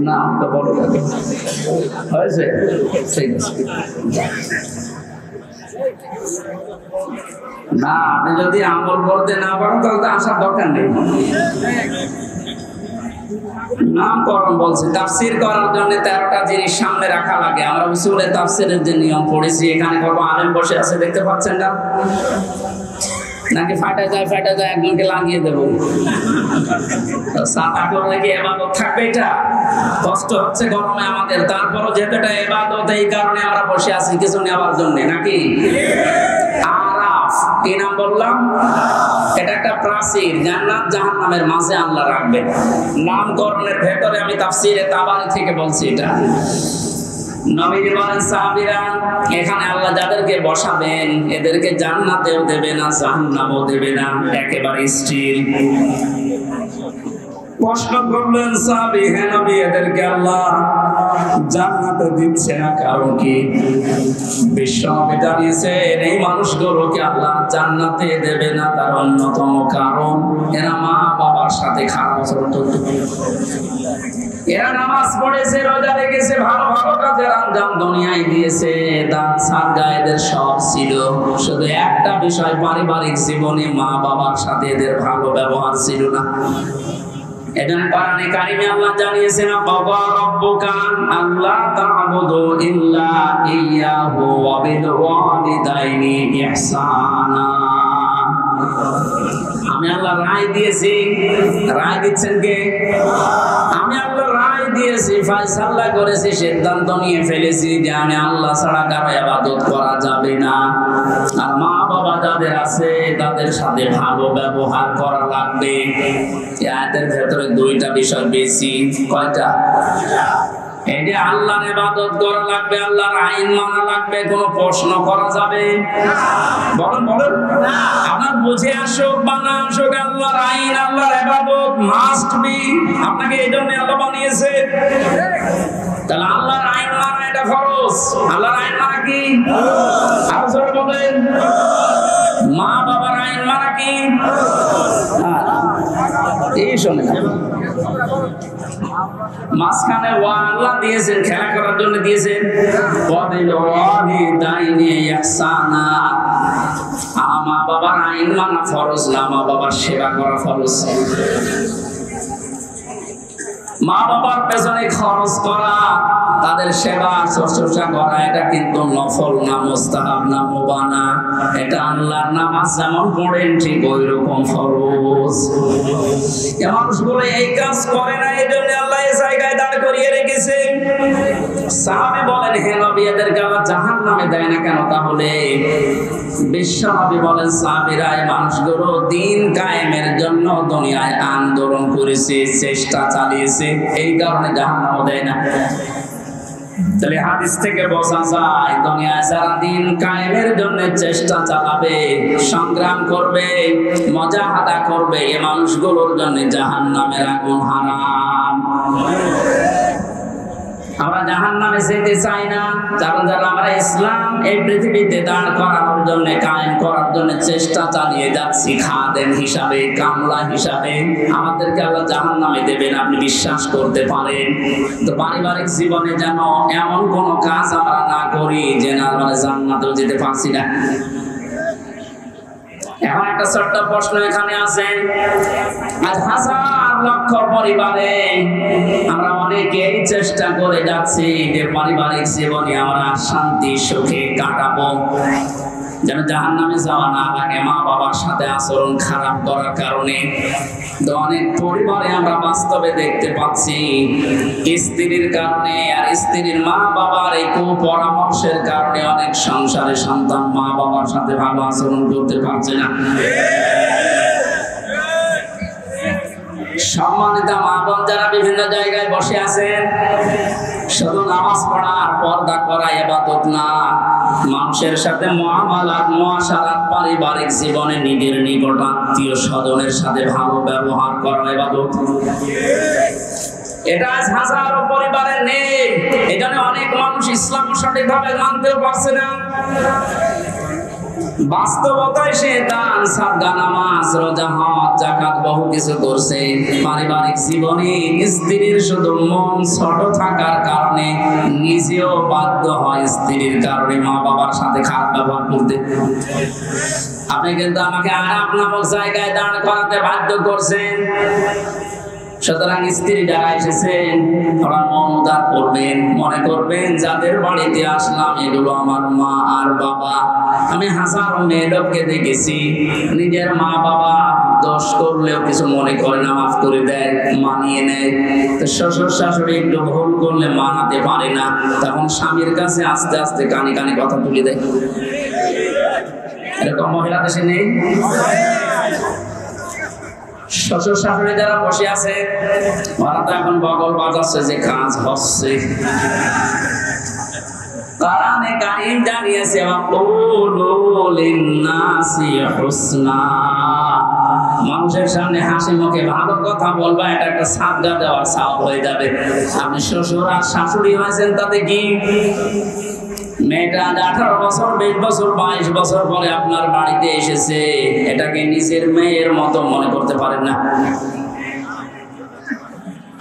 না তো বলো হয়েছে, ঠিক আছে। না আপনি যদি আমল করতে না পারেন তাহলে আসার দরকার নেই। নামকরণ বলছে, তাফসীর করার জন্য 13টা জিনিস সামনে রাখা লাগে। আমরা উসুলে তাফসীরের যে নিয়ম পড়েছি, এখানে করবো আলেম বসে আছে, দেখতে পাচ্ছেন না? নাকি ফাটা যায় একজনকে লাগিয়ে দেবো? সাদা করলে কি ইবাদত থাকবে? এটা কষ্ট হচ্ছে গরমে আমাদের, তারপরও যেহেতু এটা ইবাদত, এই কারণে আমরা বসে আছি কিছু নেওয়ার জন্য, নাকি? আরাফ কি নাম বললাম? এটা একটা প্রাচীর, জান্নাত জাহান্নামের মাঝে আল্লাহ রাখবেন। নামকরণের ভেতরে আমি তাফসীরে তাবারি থেকে বলছি এটা। নবীজি বলেন সাহাবীরা, এখানে আল্লাহ যাদেরকে বসাবেন এদেরকে জান্নাতেও দেবে না জাহান্নামেও দেবে না, একেবারে স্থির। প্রশ্ন করলেন সাহাবী, হে নবী এদেরকে আল্লাহ জান্নাতে দিচ্ছে না, কারণ কি? বিশ্বনবী জানিয়েছেন এই মানুষগুলোকে আল্লাহ জান্নাতে দেবে না, তার অন্যতম কারণ এরা মা বাবার সাথে খারাপ আচরণ করত। এরা নামাজ পড়েছে, রোজা রেখেছে, ভালো ভালো কাজের আঞ্জাম দুনিয়ায় দিয়েছে, দান সাদকা এদের সব ছিল, শুধু একটা বিষয় পারিবারিক জীবনে মা বাবার সাথে এদের ভালো ব্যবহার ছিল না। এজন্য কোরআনে কারিমে আল্লাহ জানিয়েছেন, বাবা রব্বুকা আল্লাহ তা'বুদু ইল্লা ইয়াহু ওয়া বিল ওয়ালিদাইনি ইহসানা। আমি আল্লাহ রায় দিয়েছি, রায় দিচ্ছেন কে? আমি আল্লাহ রায় দিয়েছি, ফয়সালা করেছি, সিদ্ধান্ত নিয়ে ফেলেছি যে আমি আল্লাহ ছাড়া কারো ইবাদত করা যাবে না। আর মা বাবা যাদের আছে তাদের সাথে ভালো ব্যবহার করা লাগবে। এই আয়াতের ভেতরে দুইটা বিষয় বেশি। কয়টা? এই যে আল্লাহর ইবাদত করা লাগবে, আল্লাহর আইন মানা লাগবে, কোনো প্রশ্ন করা যাবে? বলেন আপনার বুঝে আসুক বা না আসুক, আল্লাহর আইন আল্লাহর ইবাদত মাস্ট বি। আপনাকে এই জন্য আল্লাহ বানিয়েছে। তাহলে আল্লাহর আইন মানা এটা ফরজ। আল্লাহর আইন মানা কি? আরো জোরে বলেন। মা বাবার আইন মানা কি? এই শোনেন, মাঝখানে ওয়া আল্লাহ দিয়েছেন, খেলা করার জন্য দিয়েছেন। মা বাবার আইন মানা ফরজ না, মা বাবার সেবা করা ফরজ। মা বাবার পেছনে খরচ করা, তাদের সেবা শুশ্রূষা করা, এটা কিন্তু নফল না, মুস্তাহাব না, মুবাহ না। এটা আল্লাহর নামাজ যেমন পড়েন ঠিক ওই রকম ফরজ। এই মানুষগুলো এই কাজ করে না, এই জন্য আল্লাহ এই জায়গায় দাঁড় করিয়ে রেখেছে। সাহাবী বলেন, হে নবী এদেরকে আল্লাহ জাহান্নামে দেয় না কেন? তাহলে বিশ্বনবী বলেন, সাহাবীরা এই মানুষগুলো দ্বীন কায়েমের জন্য দুনিয়ায় আন্দোলন করেছে, চেষ্টা চালিয়েছে, এই কারণে জাহান্নামে দেয় না। তাহলে হাদিস থেকে বোঝা যায় দুনিয়ায় যারা দিন কায়েমের জন্য চেষ্টা চালাবে, সংগ্রাম করবে, মুজাহাদা করবে, এই মানুষগুলোর জন্য জাহান্নামের আগুন হারাম। আমরা জাহান্নামে যেতে চাই না। যারা যারা আমরা ইসলাম এই পৃথিবীতে দাঁড় করানোর জন্য, কায়েম করার জন্য চেষ্টা চালিয়ে যাচ্ছি, খাদেম হিসাবে, কামলা হিসাবে, আমাদেরকে আল্লাহ জাহান্নামে দেবেন, আপনি বিশ্বাস করতে পারেন। তো পারিবারিক জীবনে যেন এমন কোন কাজ আমরা না করি যে না আমরা জান্নাতেও যেতে পারছি না। এখন একটা ছোট্ট প্রশ্ন এখানে আছে, আজ হাজার লক্ষ পরিবারে আমরা অনেকেই চেষ্টা করে যাচ্ছি যে পারিবারিক জীবনে আমরা শান্তি সুখে কাটাবো, যেন জাহান্নামে যাওয়া না লাগে মা বাবার সাথে আচরণ খারাপ করার কারণে। তো অনেক পরিবারে আমরা বাস্তবে দেখতে পাচ্ছি স্ত্রীর কারণে আর স্ত্রীর মা বাবার এই কুপরামর্শের কারণে অনেক সংসারে সন্তান মা বাবার সাথে ভালো আচরণ করতে পারছে না। সম্মানিত মা বোন যারা বিভিন্ন জায়গায় বসে আছেন, শুধু নামাজ পড়া আর পর্দা করা ইবাদত না, মানুষের সাথে মুআমালাত, মুআশারাত, পারিবারিক জীবনে নিজের নিকট আত্মীয় স্বজনের সাথে ভালো ব্যবহার করা ইবাদত। এটা আজ হাজারো পরিবারে নেই। এখানে অনেক মানুষ ইসলাম সঠিকভাবে মানতেও পারছে না। বাস্তবতায় সে দান, সাদকা, নামাজ, রোজা, হজ, যাকাত বহু কিছু করছে, পারিবারিক জীবনে স্ত্রীর শুধু মন ছোট থাকার কারণে নিজেও বাধ্য হয় স্ত্রীর কারণে মা বাবার সাথে খারাপ ব্যবহার করতে। আপনি কিন্তু আমাকে আরাম নামক জায়গায় দাঁড় করাতে বাধ্য করছেন। সুতরাং স্ত্রী যারা এসেছেন ওরা মন উদার করবেন, মনে করবেন যাদের বাড়িতে আসলাম এগুলো আমার মা আর বাবা। আমি হাজারো মেয়ে লোককে দেখেছি নিজের মা বাবা দোষ করলেও কিছু মনে করে না, মাফ করে দেয়, মানিয়ে নেয়। তো শ্বশুর শাশুড়ি একটু ভুল করলে মানাতে পারে না, তখন স্বামীর কাছে আস্তে আস্তে কানে কানে কথা তুলে দেয়। এরকম মহিলা দেশে নেই? শ্বশুর শাশুড়ি যারা বসে আছে ওরা তো এখন বগল বাজাচ্ছে যে কাজ হচ্ছে। কোরআনে কারীম জানিয়েছে ওয়াকুলু লিন-নাসি হুসনা, মানুষের সামনে হাসি মুখে ভালো কথা বলবা, এটা একটা সাদকা দেওয়ার সওয়াব হয়ে যাবে। আপনি শ্বশুর আর শাশুড়ি হয়েছেন তাতে কি? মেয়েটা 18 বছর, 20 বছর, 22 বছর পরে আপনার বাড়িতে এসেছে, এটাকে নিজের মেয়ের মতো মনে করতে পারেন না।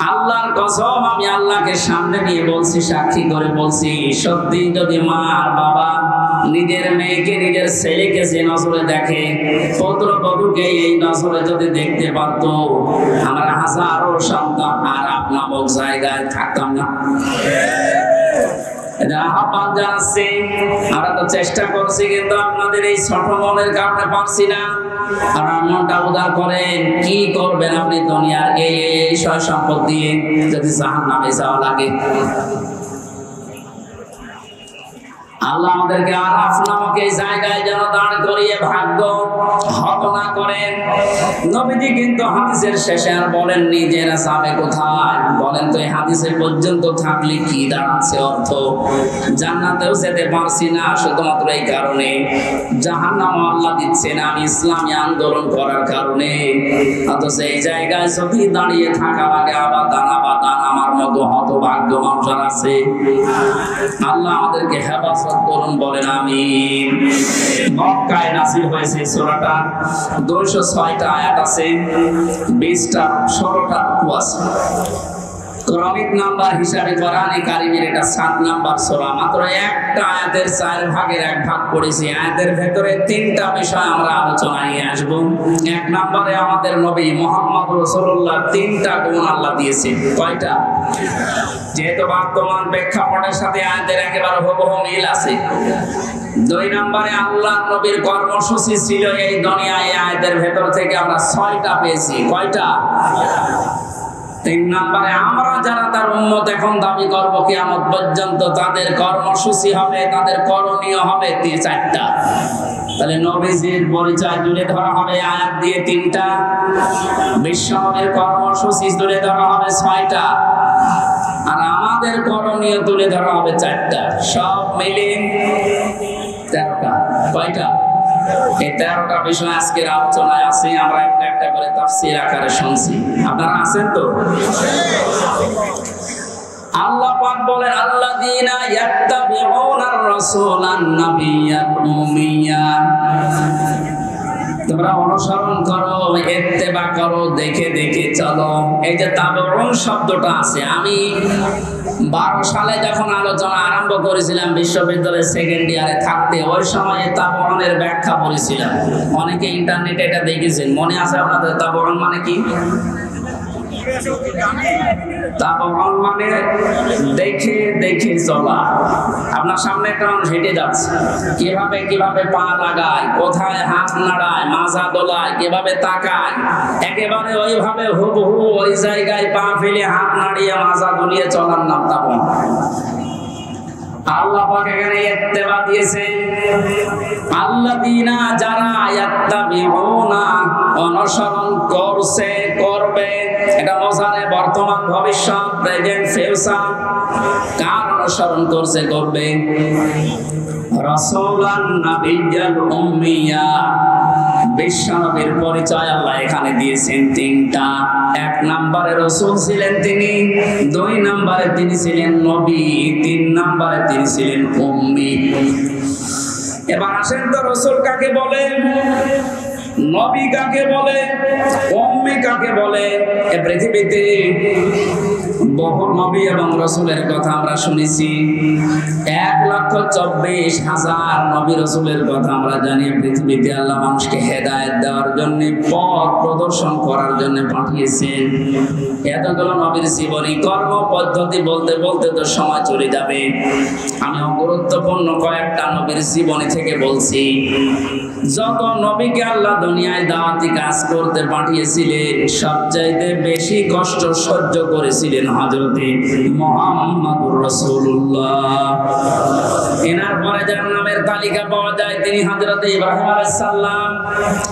আল্লাহর কসম, আমি আল্লাহকে সামনে নিয়ে বলছি, সাক্ষী করে বলছি, সত্যি যদি মা আর বাবা নিজের মেয়েকে, নিজের ছেলেকে যে নজরে দেখে, পুত্রবধূকে এই নজরে যদি দেখতে পারতো, আমরা হাজারো সন্তান আর নামক জায়গায় থাকতাম না। আহ্বান জানাচ্ছি, আমরা তো চেষ্টা করছি, কিন্তু আপনাদের এই ছোট মনের কারণে পারছি না। আপনার মনটা উদার করেন, কি করবেন আপনি দুনিয়ার এই সয় সম্পদ দিয়ে যদি জাহান্নামে যাওয়া লাগে? আল্লাহ আমাদেরকে আরাফ নামক এই জায়গায় যেন দাঁড় করিয়ে ভাগ্য হত না করেন। নবীজি কিন্তু হাদিসের শেষে আর বলেননি যে এরা যাবে কোথায়। বলেন তো এই হাদিসে পর্যন্ত থাকলে কি দাঁড়াচ্ছে অর্থ? জান্নাতেও যেতে পারছি না শুধুমাত্র এই কারণে, জাহান্নাম আল্লাহ দিচ্ছে না আমি ইসলামী আন্দোলন করার কারণে। অথচ এই জায়গায় যদি দাঁড়িয়ে থাকা লাগে আবাদান আবাদান, আমার মতো হতভাগ্য মানুষ আছে। আল্লাহ আমাদেরকে হেফাজত করুন, বলেন আমিন। মক্কায় নাযিল হয়েছে সূরাটা, 206টা আয়াত আছে, 20টা 16টা রুকু আছে। ক্রমিক নাম্বার হিসাবে কোরআনে কারীমের এটা 7 নাম্বার সূরা। মাত্র একটা আয়াতের 4 ভাগের 1 ভাগ পড়েছি। আয়াতের ভেতরে 3টা বিষয় আমরা আলোচনায় নিয়ে আসব। 1 নম্বরে আমাদের নবী মুহাম্মদ রাসূলুল্লাহ 3টা গুণ আল্লাহ দিয়েছে। কয়টা? যেহেতু বর্তমান প্রেক্ষাপটের সাথে আয়াতের একেবারে হুবহু মিল আছে। 2 নম্বরে আল্লাহ নবীর কর্মসূচি ছিল এই দুনিয়ায়, আয়াতের ভেতর থেকে আমরা 6টা পেয়েছি। কয়টা? 3 নম্বরে আমরা যারা তার উম্মত এখন দাবি করব কিয়ামত পর্যন্ত, তাদের কর্মসূচি হবে, তাদের করণীয় হবে 4টা। তাহলে নবীজির পরিচয় তুলে ধরা হবে আয়াত দিয়ে 3টা, বিশ্বনবীর কর্মসূচি তুলে ধরা হবে 6টা। আর আমাদের করণীয় তুলে ধরা হবে 4টা, সব মিলে 13টা। কয়টা? এই 13টা বিষয় আজকের আলোচনায় আছে। আমরা একটা একটা করে তাফসীর আকারে শুনছি। আপনারা আছেন তো? আল্লাহ পাক বলেন, আল্লাযীনা ইয়াত্তাবিউনার রাসূলান নাবিয়্যাল উম্মিয়্যা। তোমরা অনুসরণ করো, ইত্তেবা করো, দেখে দেখে চলো। এই যে তাবউন শব্দটা আছে, আমি 12 সালে যখন আলোচনা আরম্ভ করেছিলাম বিশ্ববিদ্যালয়ের সেকেন্ড ইয়ারে থাকতে, ওই সময় তাবউনের ব্যাখ্যা পড়েছিলাম। অনেকে ইন্টারনেটে এটা দেখেছেন, মনে আছে আপনাদের তাবউন মানে কি? তাবউন মানে দেখে দেখে চলা। আপনার সামনে একটা মানুষ হেঁটে যাচ্ছে, কিভাবে কিভাবে পা লাগায়, কোথায় হাত নাড়ায়, মাজা দোলায়, কিভাবে তাকায়, একেবারে ওইভাবে হুবহু ওই জায়গায় পা ফেলে হাত নাড়িয়ে মাজা দুলিয়ে চলার নাম তাবউন। আল্লাহ পাক এখানে ইত্তেবা দিয়েছেন, আল্লাযীনা যারা ইয়াত্তাবিউনা অনুসরণ করছে, করবে। এটা মোসানে বর্তমান ভবিষ্যৎ, প্রেজেন্ট ফিউচার। কার অনুসরণ করছে, করবে? রাসূলান নাবিয়্যাল উম্মিয়্যা। বিশ্বনবীর পরিচয় আল্লাহ এখানে দিয়েছেন 3টা। 1 নম্বরে রাসূল ছিলেন তিনি, 2 নম্বরে তিনি ছিলেন নবী, 3 নম্বরে তিনি ছিলেন উম্মি। এবার আসেন তো, রাসূল কাকে বলে, নবী কাকে বলে, উম্মি কাকে বলে? এই পৃথিবীতে বহু নবী এবং রাসূলের কথা আমরা শুনেছি। 1,24,000 নবী রাসূলের কথা আমরা জানি। পৃথিবীতে আল্লাহ মানুষকে হেদায়েত দেওয়ার জন্য, পথ প্রদর্শন করার জন্য পাঠিয়েছেন। এতগুলো নবীর জীবনী, কর্ম পদ্ধতি বলতে বলতে তো সময় চলে যাবে। আমি গুরুত্বপূর্ণ কয়েকটা নবীর জীবনী থেকে বলছি। যত নবীকে আল্লাহ দুনিয়ায় দাওয়াতি কাজ করতে পাঠিয়েছিলেন, সবচাইতে বেশি কষ্ট সহ্য করেছিলেন হযরতে মুহাম্মদুর রাসূলুল্লাহ। এনার পরে যার নামের তালিকা পাওয়া যায় তিনি হযরতে ইব্রাহিম আলাইহিস সালাম।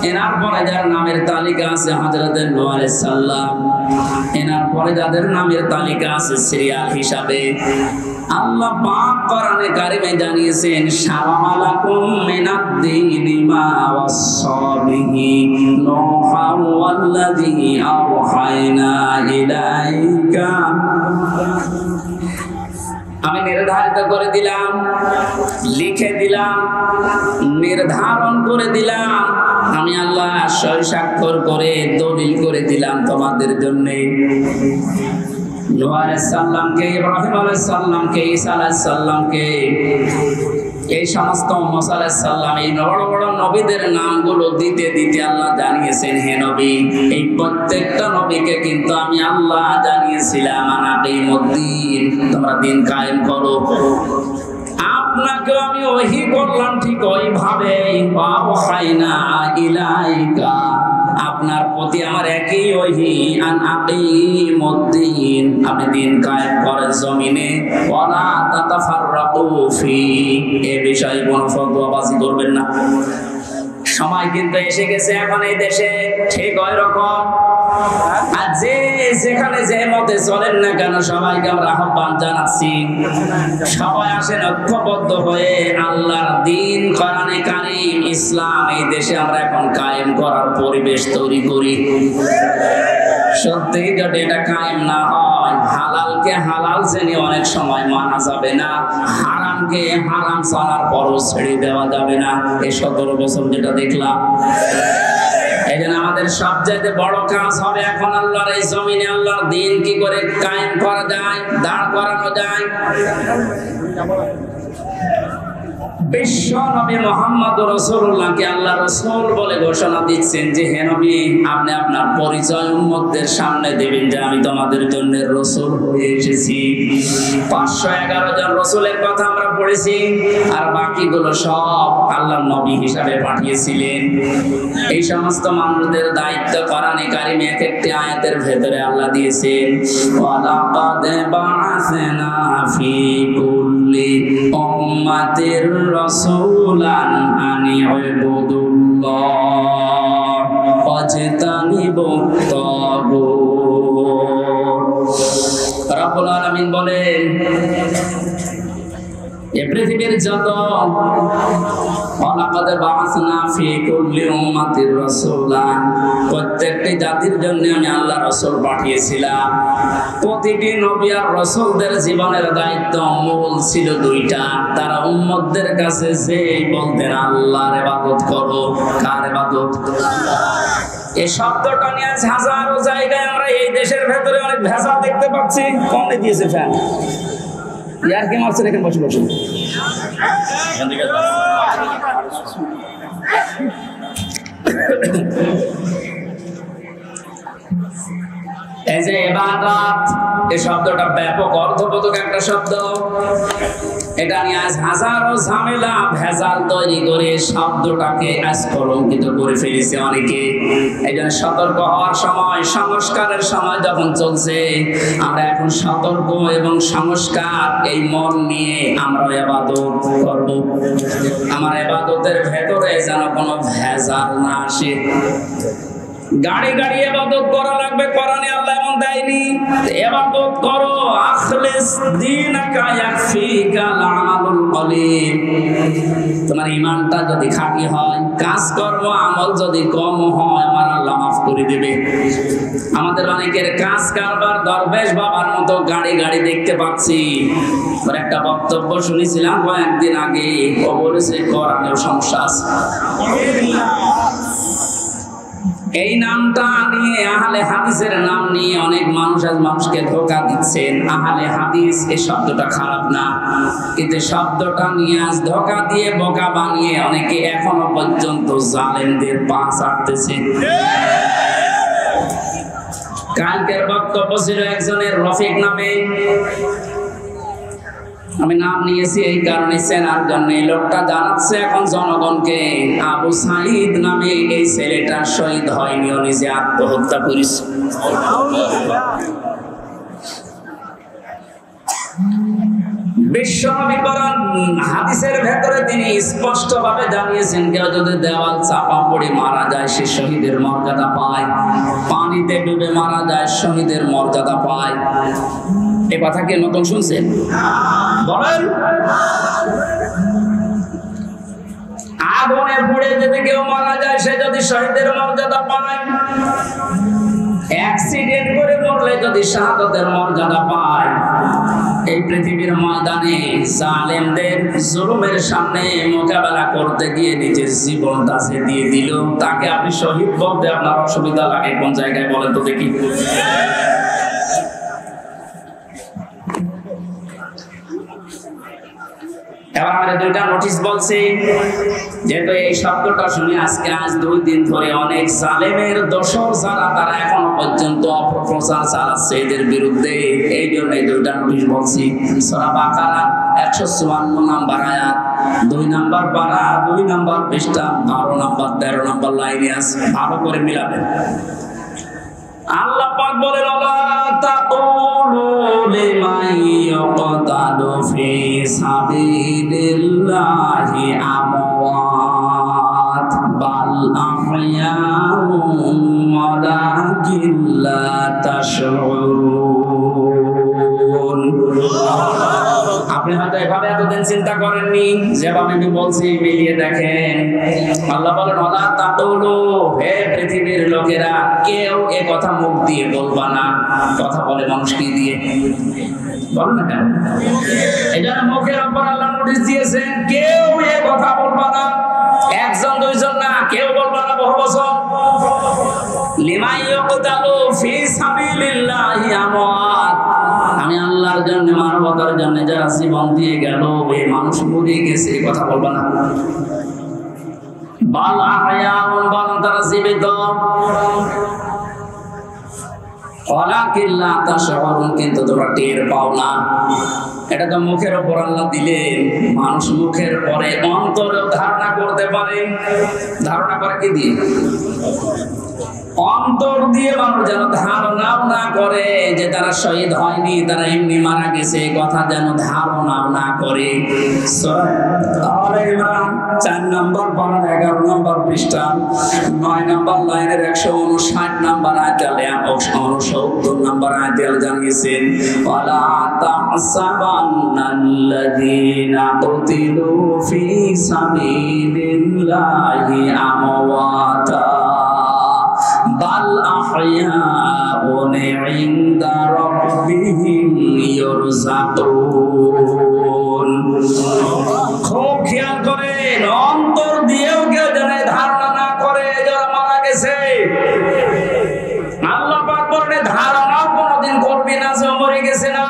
এনার পরে যার নামের তালিকা আছে হযরতে নূহ আলাইহিস সালাম। এনার পরে যাদের নামের তালিকা আছে সিরিয়াল হিসাবে, আল্লাহ পাক কোরআনে কারিমে জানিয়েছেন, শারা'a লাকুম মিনাদ-দীনি মা ওয়াসসা বিহি নূহা ওয়াল্লাযী আওহায়না ইলাইকা। আমি নির্ধারিত করে দিলাম, লিখে দিলাম, নির্ধারণ করে দিলাম, আমি আল্লাহ সই স্বাক্ষর করে দলিল করে দিলাম তোমাদের জন্য। নূহ আলাইহিস সালামকে, ইব্রাহিম আলাইহিস সালামকে, ঈসা আলাইহিস সালামকে, এই সমস্ত মুসা আলাইহিস সালাম, এই বড় বড় নবীদের নামগুলো দিতে দিতে আল্লাহ জানিয়েছেন, হে নবী, এই প্রত্যেকটা নবীকে কিন্তু আমি আল্লাহ জানিয়েছিলাম আনাকিমুদ্দিন, তোমরা দিন কায়েম করো। আপনাকে আমি ওহী করলাম ঠিক ওইভাবে, ওয়াহাইনা ইলাইকা, আপনার প্রতি আমার একই ওহী, আন আকিমুদ্দিন, আপনি দিন কায়েম করেন জমিনে, ওয়ালা তাতাফাররাকু ফি, এই বিষয়ে কোনো ফতোয়াবাজি করবেন না। সময় কিন্তু এসে গেছে এখন এই দেশে ঠিক ওই রকম। আর যে যেখানে যে মতে চলেন না কেন, সবাইকে আমরা আহ্বান জানাচ্ছি, সবাই আসেন ঐক্যবদ্ধ হয়ে আল্লাহর দ্বীন, কোরআনে কারীম, ইসলাম এই দেশে আমরা এখন কায়েম করার পরিবেশ তৈরি করি। সত্যি যদি এটা কায়েম না হয়, হালালকে হালাল জেনে অনেক সময় মানা যাবে না, হারামকে হারাম জানার পরও ছেড়ে দেওয়া যাবে না। এই 17 বছর যেটা দেখলাম, এই জন্য আমাদের সবচাইতে বড় কাজ হবে এখন আল্লাহর এই জমিনে আল্লাহর দ্বীন কি করে কায়েম করা যায়, দাঁড় করানো যায়। বিশ্ব নবী মুহাম্মদ রাসূলুল্লাহকে আল্লাহ রাসূল বলে ঘোষণা দিচ্ছেন যে, হে নবী, আপনি আপনার পরিচয় উম্মতদের সামনে দেবেন যে আমি তোমাদের জন্য রাসূল হয়ে এসেছি। 511 জন রাসূলের কথা আমরা পড়েছি, আর বাকিগুলো সব আল্লাহর নবী হিসাবে পাঠিয়েছিলেন। এই সমস্ত মানুষদের দায়িত্ব কোরআনে কারিমে এক একটি আয়াতের ভেতরে আল্লাহ দিয়েছেন, ওয়ালাকাদ বা'আসনা ফি কুল্লি উম্মাতির রাসূলান আনি ইবুদুল্লাহ ওয়াজতানিবুত তাগুত। রব্বুল আলামিন আলামিন বলেন এই পৃথিবীর যত ওয়ালাকাদ বাআসনা ফি কুল্লি উম্মাতির রাসূলান, প্রত্যেকটি জাতির জন্য আমি আল্লাহ রাসূল পাঠিয়েছিলাম। প্রতিটি নবী আর রাসূলদের জীবনের দায়িত্ব মূল ছিল দুইটা। তারা উম্মতদের কাছে যে বলতেন আল্লাহর ইবাদত করো। কার ইবাদত? এই শব্দটা নিয়ে হাজারো জায়গায় আমরা এই দেশের ভেতরে অনেক ভেজাল দেখতে পাচ্ছি। কমে দিয়েছে ফ্যান, ইয়ার কি মারছে দেখেন, বসে বসে এই যে ইবাদত, এই শব্দটা ব্যাপক অর্থবোধক একটা শব্দ। এটা নিয়ে আজ হাজারো ঝামেলা ভেজাল তৈরি করে শব্দটাকে আজ কলঙ্কিত করে ফেলেছে অনেকে। এই জন্য সতর্ক হওয়ার সময়, সংস্কারের সময় যখন চলছে, আমরা এখন সতর্ক এবং সংস্কার এই মন নিয়ে আমরা ইবাদত করব। আমার ইবাদতের ভেতরে যেন কোনো ভেজাল না আসে। গাড়ি গাড়ি ইবাদত করা লাগবে, কোরআনে আল্লাহ এমন দেয়নি। ইবাদত করো, আখলিস দীনাকা ইয়াকফিকা আমালুল কলিল। তোমার ঈমানটা যদি খাঁটি হয়, কাজকর্ম আমল যদি কম হয়, আমার আল্লাহ মাফ করে দেবে। আমাদের অনেকের কাজ কারবার দরবেশ বাবার মতো গাড়ি গাড়ি দেখতে পাচ্ছি। ওর একটা বক্তব্য শুনেছিলাম কয়েকদিন আগে, ও বলেছে কোরআনেও সমস্যা আছে। এই নামটা নিয়ে, আহলে হাদিসের নাম নিয়ে অনেক মানুষ আজ মানুষকে ধোঁকা দিচ্ছেন। আহলে হাদিস এই শব্দটা খারাপ না, কিন্তু শব্দটা নিয়ে আজ ধোঁকা দিয়ে বোকা বানিয়ে অনেকে এখনো পর্যন্ত জালেমদের পা চাটতেছে। কালকের বক্তব্য ছিল একজনের রফিক নামে, আমি নাম নিয়েছি এই কারণে চেনার জন্য। এই লোকটা জানাচ্ছে এখন জনগণকে, আবু সাঈদ নামে এই ছেলেটা শহীদ হয়নি, ও নিজে আত্মহত্যা করেছে। বিশ্বনবী কোরআন হাদিসের ভেতরে তিনি স্পষ্টভাবে জানিয়েছেন, কেউ যদি দেওয়াল চাপা পড়ে মারা যায় সে শহীদের মর্যাদা পায়, পানিতে ডুবে মারা যায় শহীদের মর্যাদা পায়। এই কথা কি নতুন শুনছেন? বলেন। আগুনে পুড়ে যদি কেউ মারা যায় সে যদি শহীদের মর্যাদা পায়, অ্যাক্সিডেন্ট করে মরলে যদি শাহাদাতের মর্যাদা পায়, এই পৃথিবীর ময়দানে জালেমদের জুলুমের সামনে মোকাবেলা করতে গিয়ে নিজের জীবনটা সে দিয়ে দিল, তাকে আপনি শহীদ বলতে আপনার অসুবিধা লাগে কোন জায়গায় বলেন তো দেখি? এবার আমরা দুইটা নোটিশ বলছি, যেহেতু এই শব্দটা শুনে আজ 2 দিন ধরে অনেক জালেমের দোসর যারা, তারা এখনো পর্যন্ত অপপ্রচার চালাচ্ছে এদের বিরুদ্ধে। এই জন্য এই দুইটা নোটিশ বলছি। সূরা বাকারা 154 নম্বর আয়াত, 2 নম্বর পারা, 2 নম্বর পৃষ্ঠা, 12 নম্বর 13 নম্বর লাইনে আছে, ভালো করে মিলাবেন। আল্লাহ পাক বলেন, আল্লাহ তাকুলু লিমান ইয়াকতালু ফি সাবিলিল্লাহি আমওয়াত বাল আহইয়াউম ওয়ালাকিন লা তাশউরুন। আপনি হয়তো এভাবে এতদিন চিন্তা করেননি, যেভাবে আমি বলছি মিলিয়ে দেখেন। আল্লাহ বলেন, ওয়ালা তাকুলু, হে পৃথিবীর লোকেরা, কেউ এ কথা মুখ দিয়ে বলবা না। কথা বলে মানুষ কি দিয়ে? বলেন না কেন? এই জন্য মুখের উপর আল্লাহ নোটিশ দিয়েছেন, কেউ এ কথা বলবা না। 1 জন 2 জন না, কেউ বলবা না বহু বছর। লিমান ইয়াকতালু ফি সাবিলিল্লাহি আমওয়াত, আমি আল্লাহর জন্য, মানবতার জন্য যারা জীবন দিয়ে গেল, এই মানুষ মরে গেছে, এই কথা বলবা না। বাল আহয়াউন, বরং তারা জীবিত। ওয়ালাকিন লা তাশউরুন, কিন্তু তোমরা টের পাও না। এটা তো মুখের উপর আল্লাহ দিলেন, মানুষ মুখের পরে অন্তরেও ধারণা করতে পারে। ধারণা করে কি দিয়ে? অন্তর দিয়ে মানুষ যেন ধারণাও না করে যে তারা শহীদ হয়নি, তারা এমনি মারা গেছে, কথা যেন ধারণাও না করে। সূরা আলে ইমরান 4 নম্বর পারা 11 নম্বর পৃষ্ঠা 9 নম্বর লাইনের 159 নম্বর আয়াতে 69 নম্বর আয়াতে জানিয়েছেন, ওয়ালা তাহসাবান্নাল্লাযীনা কুতিলু ফি সাবিলিল্লাহি আমওয়াতা বাল আহয়াউন ইনদা রাব্বিহিম ইউরযাকুন। খুব খেয়াল করেন, অন্তর দিয়েও কেউ যেন ধারণা না করে যারা মারা গেছে। আল্লাহ পাক বলেন ধারণাও কোনোদিন করবি না যে মরে গেছে না,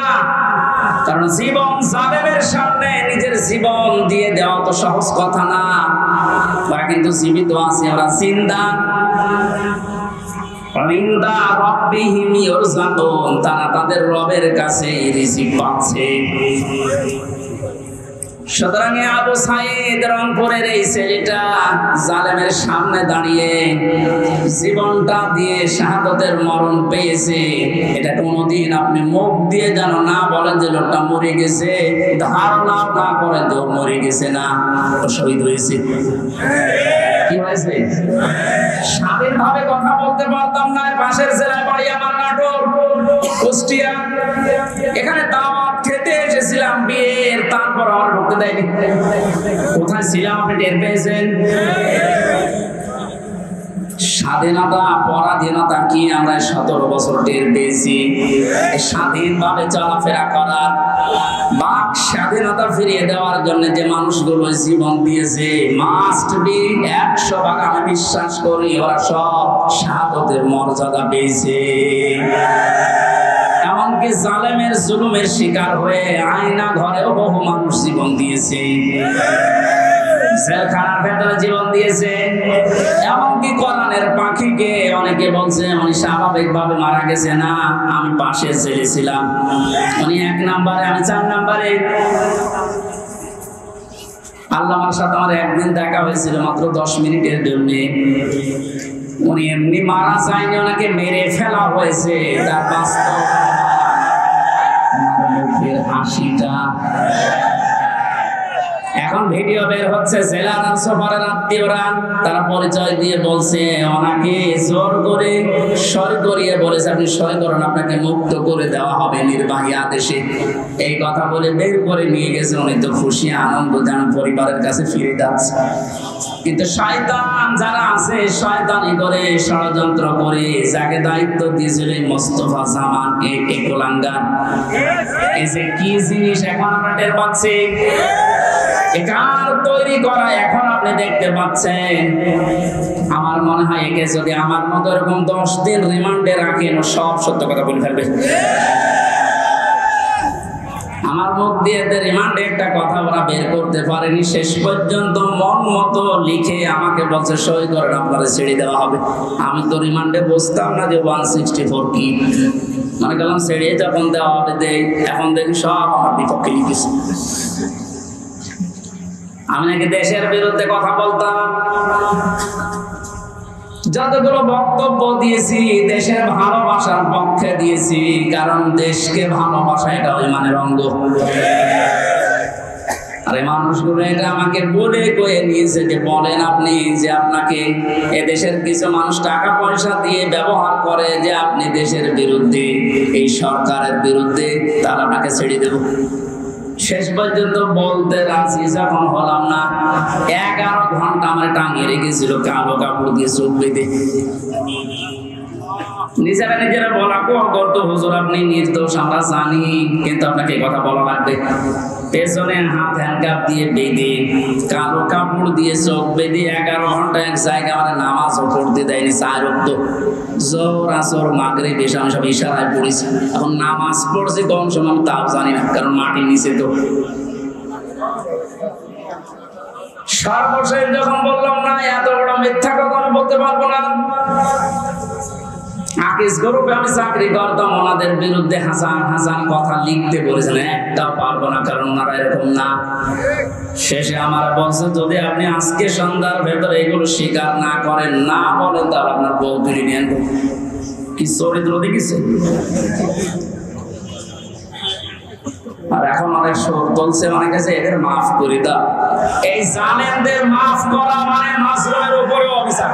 কারণ জীবন জালেমের সামনে নিজের জীবন দিয়ে দেওয়া তো সহজ কথা না। ওরা কিন্তু জীবিত আছে, ওরা জিন্দা। তারা তাদের রবের কাছে রিজিক পাচ্ছে। সুতরাং আবু সাঈদ রংপুরের এই ছেলেটা জালেমের সামনে দাঁড়িয়ে জীবনটা দিয়ে শাহাদাতের মরণ পেয়েছে। এটা কোনোদিন আপনি মুখ দিয়ে যেন না বলেন যে লোকটা মরে গেছে, ধারণা না করেন যে মরে গেছে না, শহীদ হয়েছে। কি হয়েছে? স্বাধীনভাবে কথা বলতে পারতাম না। পাশের জেলায় বাড়ি আমার, নাটোর, কুষ্টিয়া। এখানে দাওয়াত খেতে এসেছিলাম বিয়ের, তারপর আমার ঢুকতে দেয়নি। কোথায় ছিলাম আপনি টের পেয়েছেন? স্বাধীনতা পরাধীনতা কি আমরা 17 বছর টের পেয়েছি। স্বাধীনভাবে চলাফেরা করার বাক স্বাধীনতা ফিরিয়ে দেওয়ার জন্য যে মানুষগুলো জীবন দিয়েছে, মাস্ট বি 100 ভাগ আমি বিশ্বাস করি ওরা সব শাহাদাতের মর্যাদা পেয়েছে। এমনকি জালেমের জুলুমের শিকার হয়ে আয়না ঘরেও বহু মানুষ জীবন দিয়েছে, জেলখানার ভেতরে জীবন দিয়েছে। এমনকি কোরআনের পাখিকে অনেকে বলছে উনি স্বাভাবিকভাবে মারা গেছে না, আমি পাশে ছেড়েছিলাম, উনি 1 নম্বরে, আমি 4 নম্বরে। আল্লাহর সাথে আমার একদিন দেখা হয়েছিল মাত্র 10 মিনিটের জন্য। উনি এমনি মারা যায়নি, ওনাকে মেরে ফেলা হয়েছে। তার বাস্তব মুখের হাসিটা এখন ভিডিও বের হচ্ছে। জেলার সফরের আত্মীয়রা তারা পরিচয় দিয়ে বলছে ওনাকে জোর করে সই করিয়ে বলেছে আপনি সই করুন, আপনাকে মুক্ত করে দেওয়া হবে নির্বাহী আদেশে। এই কথা বলে বের করে নিয়ে গেছে। উনি তো খুশি আনন্দ যেন পরিবারের কাছে ফিরে যাচ্ছে। কিন্তু শয়তান যারা আছে শয়তানি করে ষড়যন্ত্র করে যাকে দায়িত্ব দিয়েছিল মোস্তফা জামান এই কোলাঙ্গার, এই যে কি জিনিস এখন আমরা টের পাচ্ছি, একার তৈরি করা এখন আপনি দেখতে পাচ্ছেন। আমার মনে হয় একে যদি আমার মতো এরকম 10 দিন রিমান্ডে রাখেন সব সত্য কথা বলে ফেলবে। আমার মুখ দিয়ে রিমান্ডে একটা কথা ওরা বের করতে পারেনি। শেষ পর্যন্ত মন মতো লিখে আমাকে বলছে সই করেন, আপনারা ছেড়ে দেওয়া হবে। আমি তো রিমান্ডে বুঝতাম না যে 164 কি, মনে করলাম ছেড়ে যখন দেওয়া হবে দেই। এখন দেখি সব আমার বিপক্ষে লিখেছে। আমি নাকি দেশের বিরুদ্ধে কথা বলতাম। যতগুলো বক্তব্য দিয়েছি দেশের ভালোবাসার পক্ষে দিয়েছি, কারণ দেশকে ভালোবাসা এটা ইমানের অঙ্গ। আর এই মানুষগুলো এটা আমাকে বলে কয়ে নিয়েছে যে বলেন আপনি যে আপনাকে এদেশের কিছু মানুষ টাকা পয়সা দিয়ে ব্যবহার করে যে আপনি দেশের বিরুদ্ধে, এই সরকারের বিরুদ্ধে, তারা আপনাকে ছেড়ে দেব। শেষ পর্যন্ত বলতে রাজি যখন হলাম না, 11 ঘন্টা আমার টাঙিয়ে রেখেছিল কালো কাপড় দিয়ে চোখ বেঁধে। নিজেরা নিজেরা বলা করতো হুজুর আপনি নির্দোষ আমরা জানি, কিন্তু আপনাকে কথা বলা লাগবে। পেছনে হাত হ্যান্ডকাপ দিয়ে বেঁধে কালো কাপড় দিয়ে চোখ বেঁধে 11 ঘন্টা এক জায়গায় আমাদের নামাজও পড়তে দেয়নি। 4 ওয়াক্ত জোহর আসর মাগরিব এসা আমি সব ইশারায় পড়েছি। এখন নামাজ পড়ছি কম সময় আমি তাও জানি না, কারণ মাটির নিচে তো। সর্বশেষ যখন বললাম না এত বড় মিথ্যা কথা আমি বলতে পারবো না, আকিস গ্রুপে আমি চাকরি করতাম, ওনাদের বিরুদ্ধে হাজার হাজার কথা লিখতে বলেছেন, একটা পারবো না, কারণ ওনারা এরকম না। শেষে আমার বলছে, যদি আপনি আজকে সন্ধ্যার ভেতরে এগুলো স্বীকার না করেন, না বলেন, তাহলে আপনার বউ তুলে নিয়ে আনবো। কি চরিত্র দেখিছে। আর এখন অনেক শোক বলছে, অনেক আছে এদের মাফ করে দাও। এই জালেমদের মাফ করা মানে মাসরুমের উপরে অভিশাপ।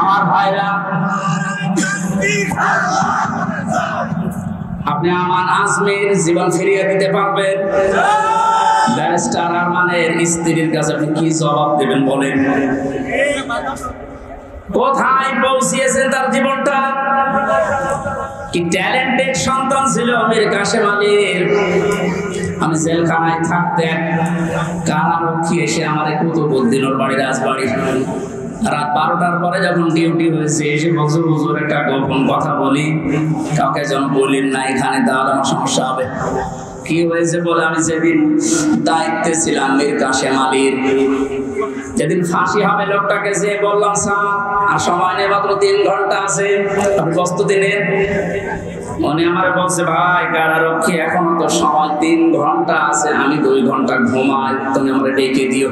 আমার ভাইরা, আপনি আমান আজমির জীবন ফিরিয়ে দিতে পারবেন? ব্যারিস্টার আরমানের স্ত্রীর কাছে আপনি কি জবাব দেবেন বলেন? কোথায় পৌঁছিয়েছেন তার জীবনটা? কি ট্যালেন্টেড সন্তান ছিল মীর কাসেম আলীর। আমি জেলখানায় থাকতে কারারক্ষী এসে আমার কুতুবউদ্দিন ওর বাড়ি, রাজবাড়ি, রাত 12টার পরে যখন ডিউটি হয়েছে, এসে বলছে, হুজুর একটা গোপন কথা বলি, কাউকে যেন বলেন না এখানে, তাহলে আমার সমস্যা হবে। কি হয়েছে বলে, আমি যেদিন দায়িত্বে ছিলাম মীর কাসেম আলীর, যেদিন ফাঁসি হবে লোকটাকে যে বললাম, স্যার আর সময় নেই, মাত্র 3 ঘন্টা আছে, আপনি প্রস্তুতি নেন। উনি আমার বলছে, ভাই কারারক্ষী এখনো তো সময় 3 ঘন্টা আছে, আমি 2 ঘন্টা ঘুমাই, তুমি আমার ডেকে দিও।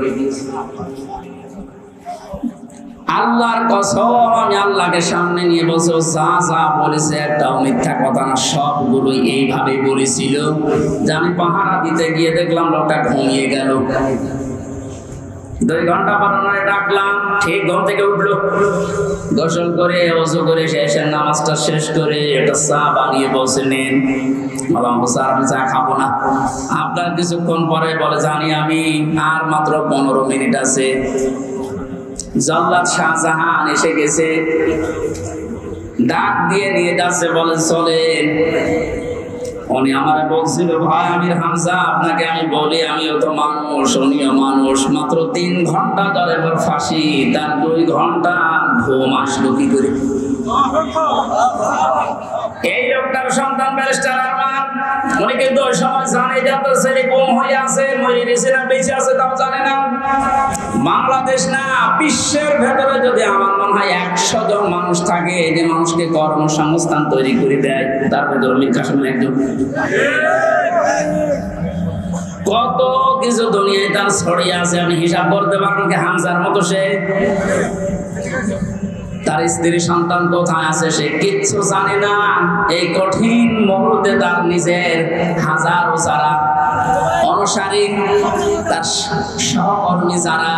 আল্লাহর কসম, আমি আল্লাহকে সামনে নিয়ে বলছি, যা যা বলেছে একটাও মিথ্যা কথা না, সবগুলো এইভাবে বলেছিল। যে আমি পাহারা দিতে গিয়ে দেখলাম লোকটা ঘুমিয়ে গেল। 2 ঘন্টা পর ডাকলাম, ঠিক ঘুম থেকে উঠলো, গোসল করে ওযু করে শেষের নামাজটা শেষ করে একটা চা বানিয়ে বলছে, নেন। বললাম, স্যার আমি চা খাবো না। আপনার কিছুক্ষণ পরে বলে, জানি আমি, আর মাত্র 15 মিনিট আছে। জল্লাদ শাহজাহান এসে গেছে, ডাক দিয়ে নিয়ে যাচ্ছে, বলে চলেন। উনি আমারে বলছিল, ভাই আমির হামজা, আপনাকে আমি বলি, আমিও তো মানুষ, উনিও মানুষ, মাত্র 3 ঘন্টা ধরে ফাঁসি, তার 2 ঘন্টা ঘুম আসলো কি করে? এই লোকটার সন্তান ব্যারিস্টার আরমান, উনি কিন্তু ওই সময় জানে যে তার ছেলে গুম হয়ে আছে, মরে গেছে না বেঁচে আছে তাও জানে না। বাংলাদেশ না, বিশ্বের ভেতরে যদি আমার মনে হয় 100 জন মানুষ থাকে যে মানুষকে কর্মসংস্থান তৈরি করে দেয়, তার ভেতরে মীর কাসেম একজন। কত কিছু দুনিয়ায় তার ছড়িয়ে আছে, আমি হিসাব করতে পারবো কি হামজার মতো সে। তার স্ত্রী সন্তান কোথায় আছে সে কিচ্ছু জানে না। এই কঠিন মুহূর্তে তার নিজের হাজারো যারা অনুসারী, তার সহকর্মী যারা,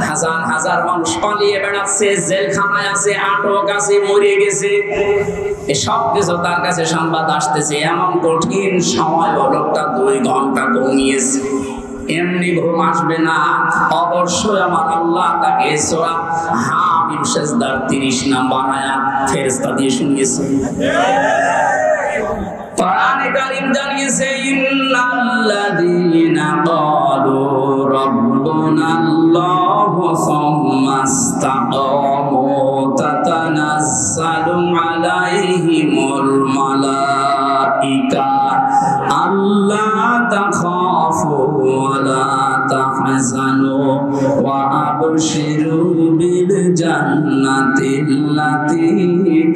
হাজার হাজার মানুষ পালিয়ে বেড়াচ্ছে, জেলখানায় আছে, আটক আছে, মরে গেছে, এসব কিছু তার কাছে সংবাদ আসতেছে। এমন কঠিন সময় লোকটা 2 ঘন্টা ঘুমিয়েছে। এমনি ঘুম আসবে না, অবশ্যই আমার আল্লাহ তাকে সূরা হামিম সিজদার 30 নম্বর আয়াত ফেরেশতা দিয়ে শুনিয়েছে। কোরআনে কারীম জানিয়েছে, ইন্নাল্লাযীনা ক্বালু রাব্বুনাল্লাহু সুম্মা ইসতাকামু তাতানাজ্জালু আলাইহিমুল মালাইকা আল্লা তাখাফু ওয়া লা তাহজানু ওয়া আবশিরু বিল জান্নাতিল্লাতী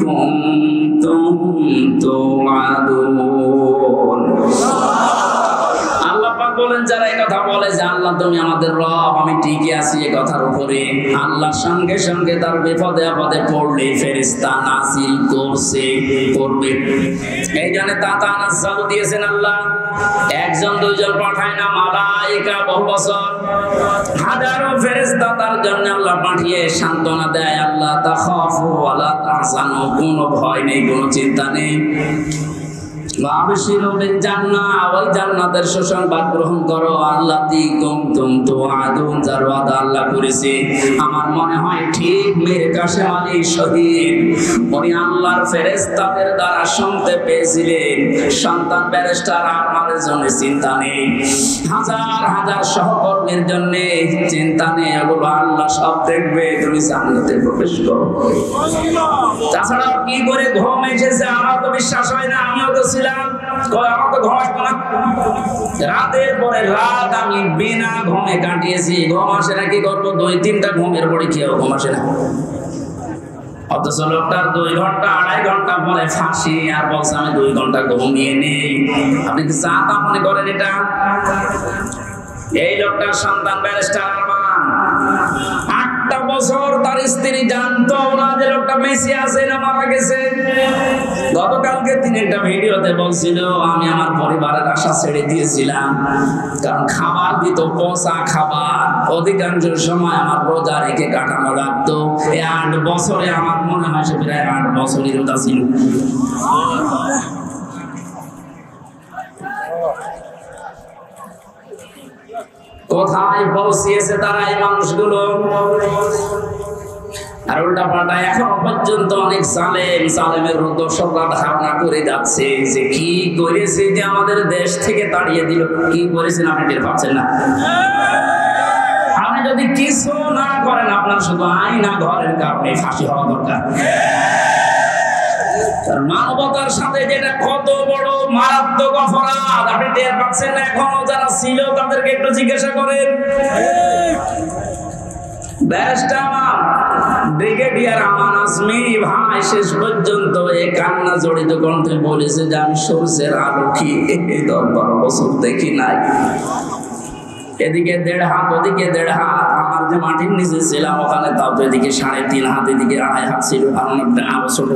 কুনতুম তুআদুন। আল্লাহ পাক বলেন, যারা এই কথা বলে যে আল্লাহ তুমি আমাদের রব, আমি ঠিকই আছি এই কথার উপরে, আল্লাহর সঙ্গে সঙ্গে তার বিপদে আপদে পড়লে ফেরেশতা নাজিল করবে। এই জন্য তাতানাজ্জালু দিয়েছেন আল্লাহ, 1 জন 2 জন পাঠায় না, মালায়েকা বহু বছর হাজারো ফেরেশতা তার জন্য আল্লাহ পাঠিয়ে সান্ত্বনা দেয়, আল্লাহ তাখাফু ওয়া লা তাহজানু, কোনো ভয় নেই, কোনো চিন্তা নেই। ওয়াবশিরু বিল জান্নাহ, ওই জান্নাতের সুসংবাদ গ্রহণ করো আল্লাতী কুনতুম তুআদুন, যার ওয়াদা আল্লাহ করেছে। আমার মনে হয় ঠিক মীর কাসেম আলী শহীদ উনি আল্লাহর ফেরেশতাদের দ্বারা শুনতে পেয়েছিলেন সন্তান ব্যারিস্টার আরমানের জন্য চিন্তা নেই, হাজার হাজার সহকর্মীর জন্য চিন্তা নেই, ওগুলো আল্লাহ সব দেখবে, তুমি জান্নাতে প্রবেশ করো। তাছাড়া কি করে ঘুম এসেছে আমার তো বিশ্বাস হয় না, আমিও তো ছিলাম, আমার তো ঘুম আসতো না, রাতের পরে রাত আমি বিনা ঘুমে কাটিয়েছি। ঘুম আসে না কি করবো, 2-3টা ঘুমের পরে খেয়েও ঘুম আসে না। অথচ লোকটার 2 ঘন্টা 2.5 ঘন্টা পরে ফাঁসি, আর বলছে আমি 2 ঘন্টা ঘুমিয়ে নেই। আপনি কি চাঁদা মনে করেন এটা? এই লোকটার সন্তান ব্যারিস্টার আরমান 8টা বছর তার স্ত্রী জানতো না যে লোকটা বেঁচে আছে না মারা গেছে। গতকালকে তিনি একটা ভিডিওতে বলছিল আমি আমার পরিবারের আশা ছেড়ে দিয়েছিলাম, কারণ খাবার দিত পচা খাবার, অধিকাংশ সময় আমার রোজা রেখে কাটানো লাগতো। এই 8 বছরে আমার মনে হয় সে প্রায় 8 বছরই রোজা ছিল। কোথায় পৌঁছিয়েছে তারা এই মানুষগুলো? আর উল্টা পাল্টা এখনো পর্যন্ত অনেক জালেমের দোষররা ধারণা করে যাচ্ছে যে কি করেছে যে আমাদের দেশ থেকে তাড়িয়ে দিল। কি করেছেন আপনি টের পাচ্ছেন না? আপনি যদি কিছু না করেন, আপনার শুধু আইনা ঘরের কারণে ফাঁসি হওয়া দরকার। মানবতার সাথে যেটা কত বড় মারাত্মক অপরাধ আপনি টের পাচ্ছেন না? এখনো যারা ছিল তাদেরকে একটু জিজ্ঞাসা করেন। ব্রিগেডিয়ার আমান আজমি ভাই শেষ পর্যন্ত এই কান্না জড়িত কণ্ঠে বলেছে যে আমি সূর্যের আলো কি 10-12 বছর দেখি নাই। এদিকে 1.5 হাত, ওদিকে 1.5 হাত। আমার যে মাটির নিচে ছিলাম ওখানে তাও তো এদিকে 3.5 হাত, এদিকে 2.5 হাত ছিল, আর অনেকটা আরো ছোট।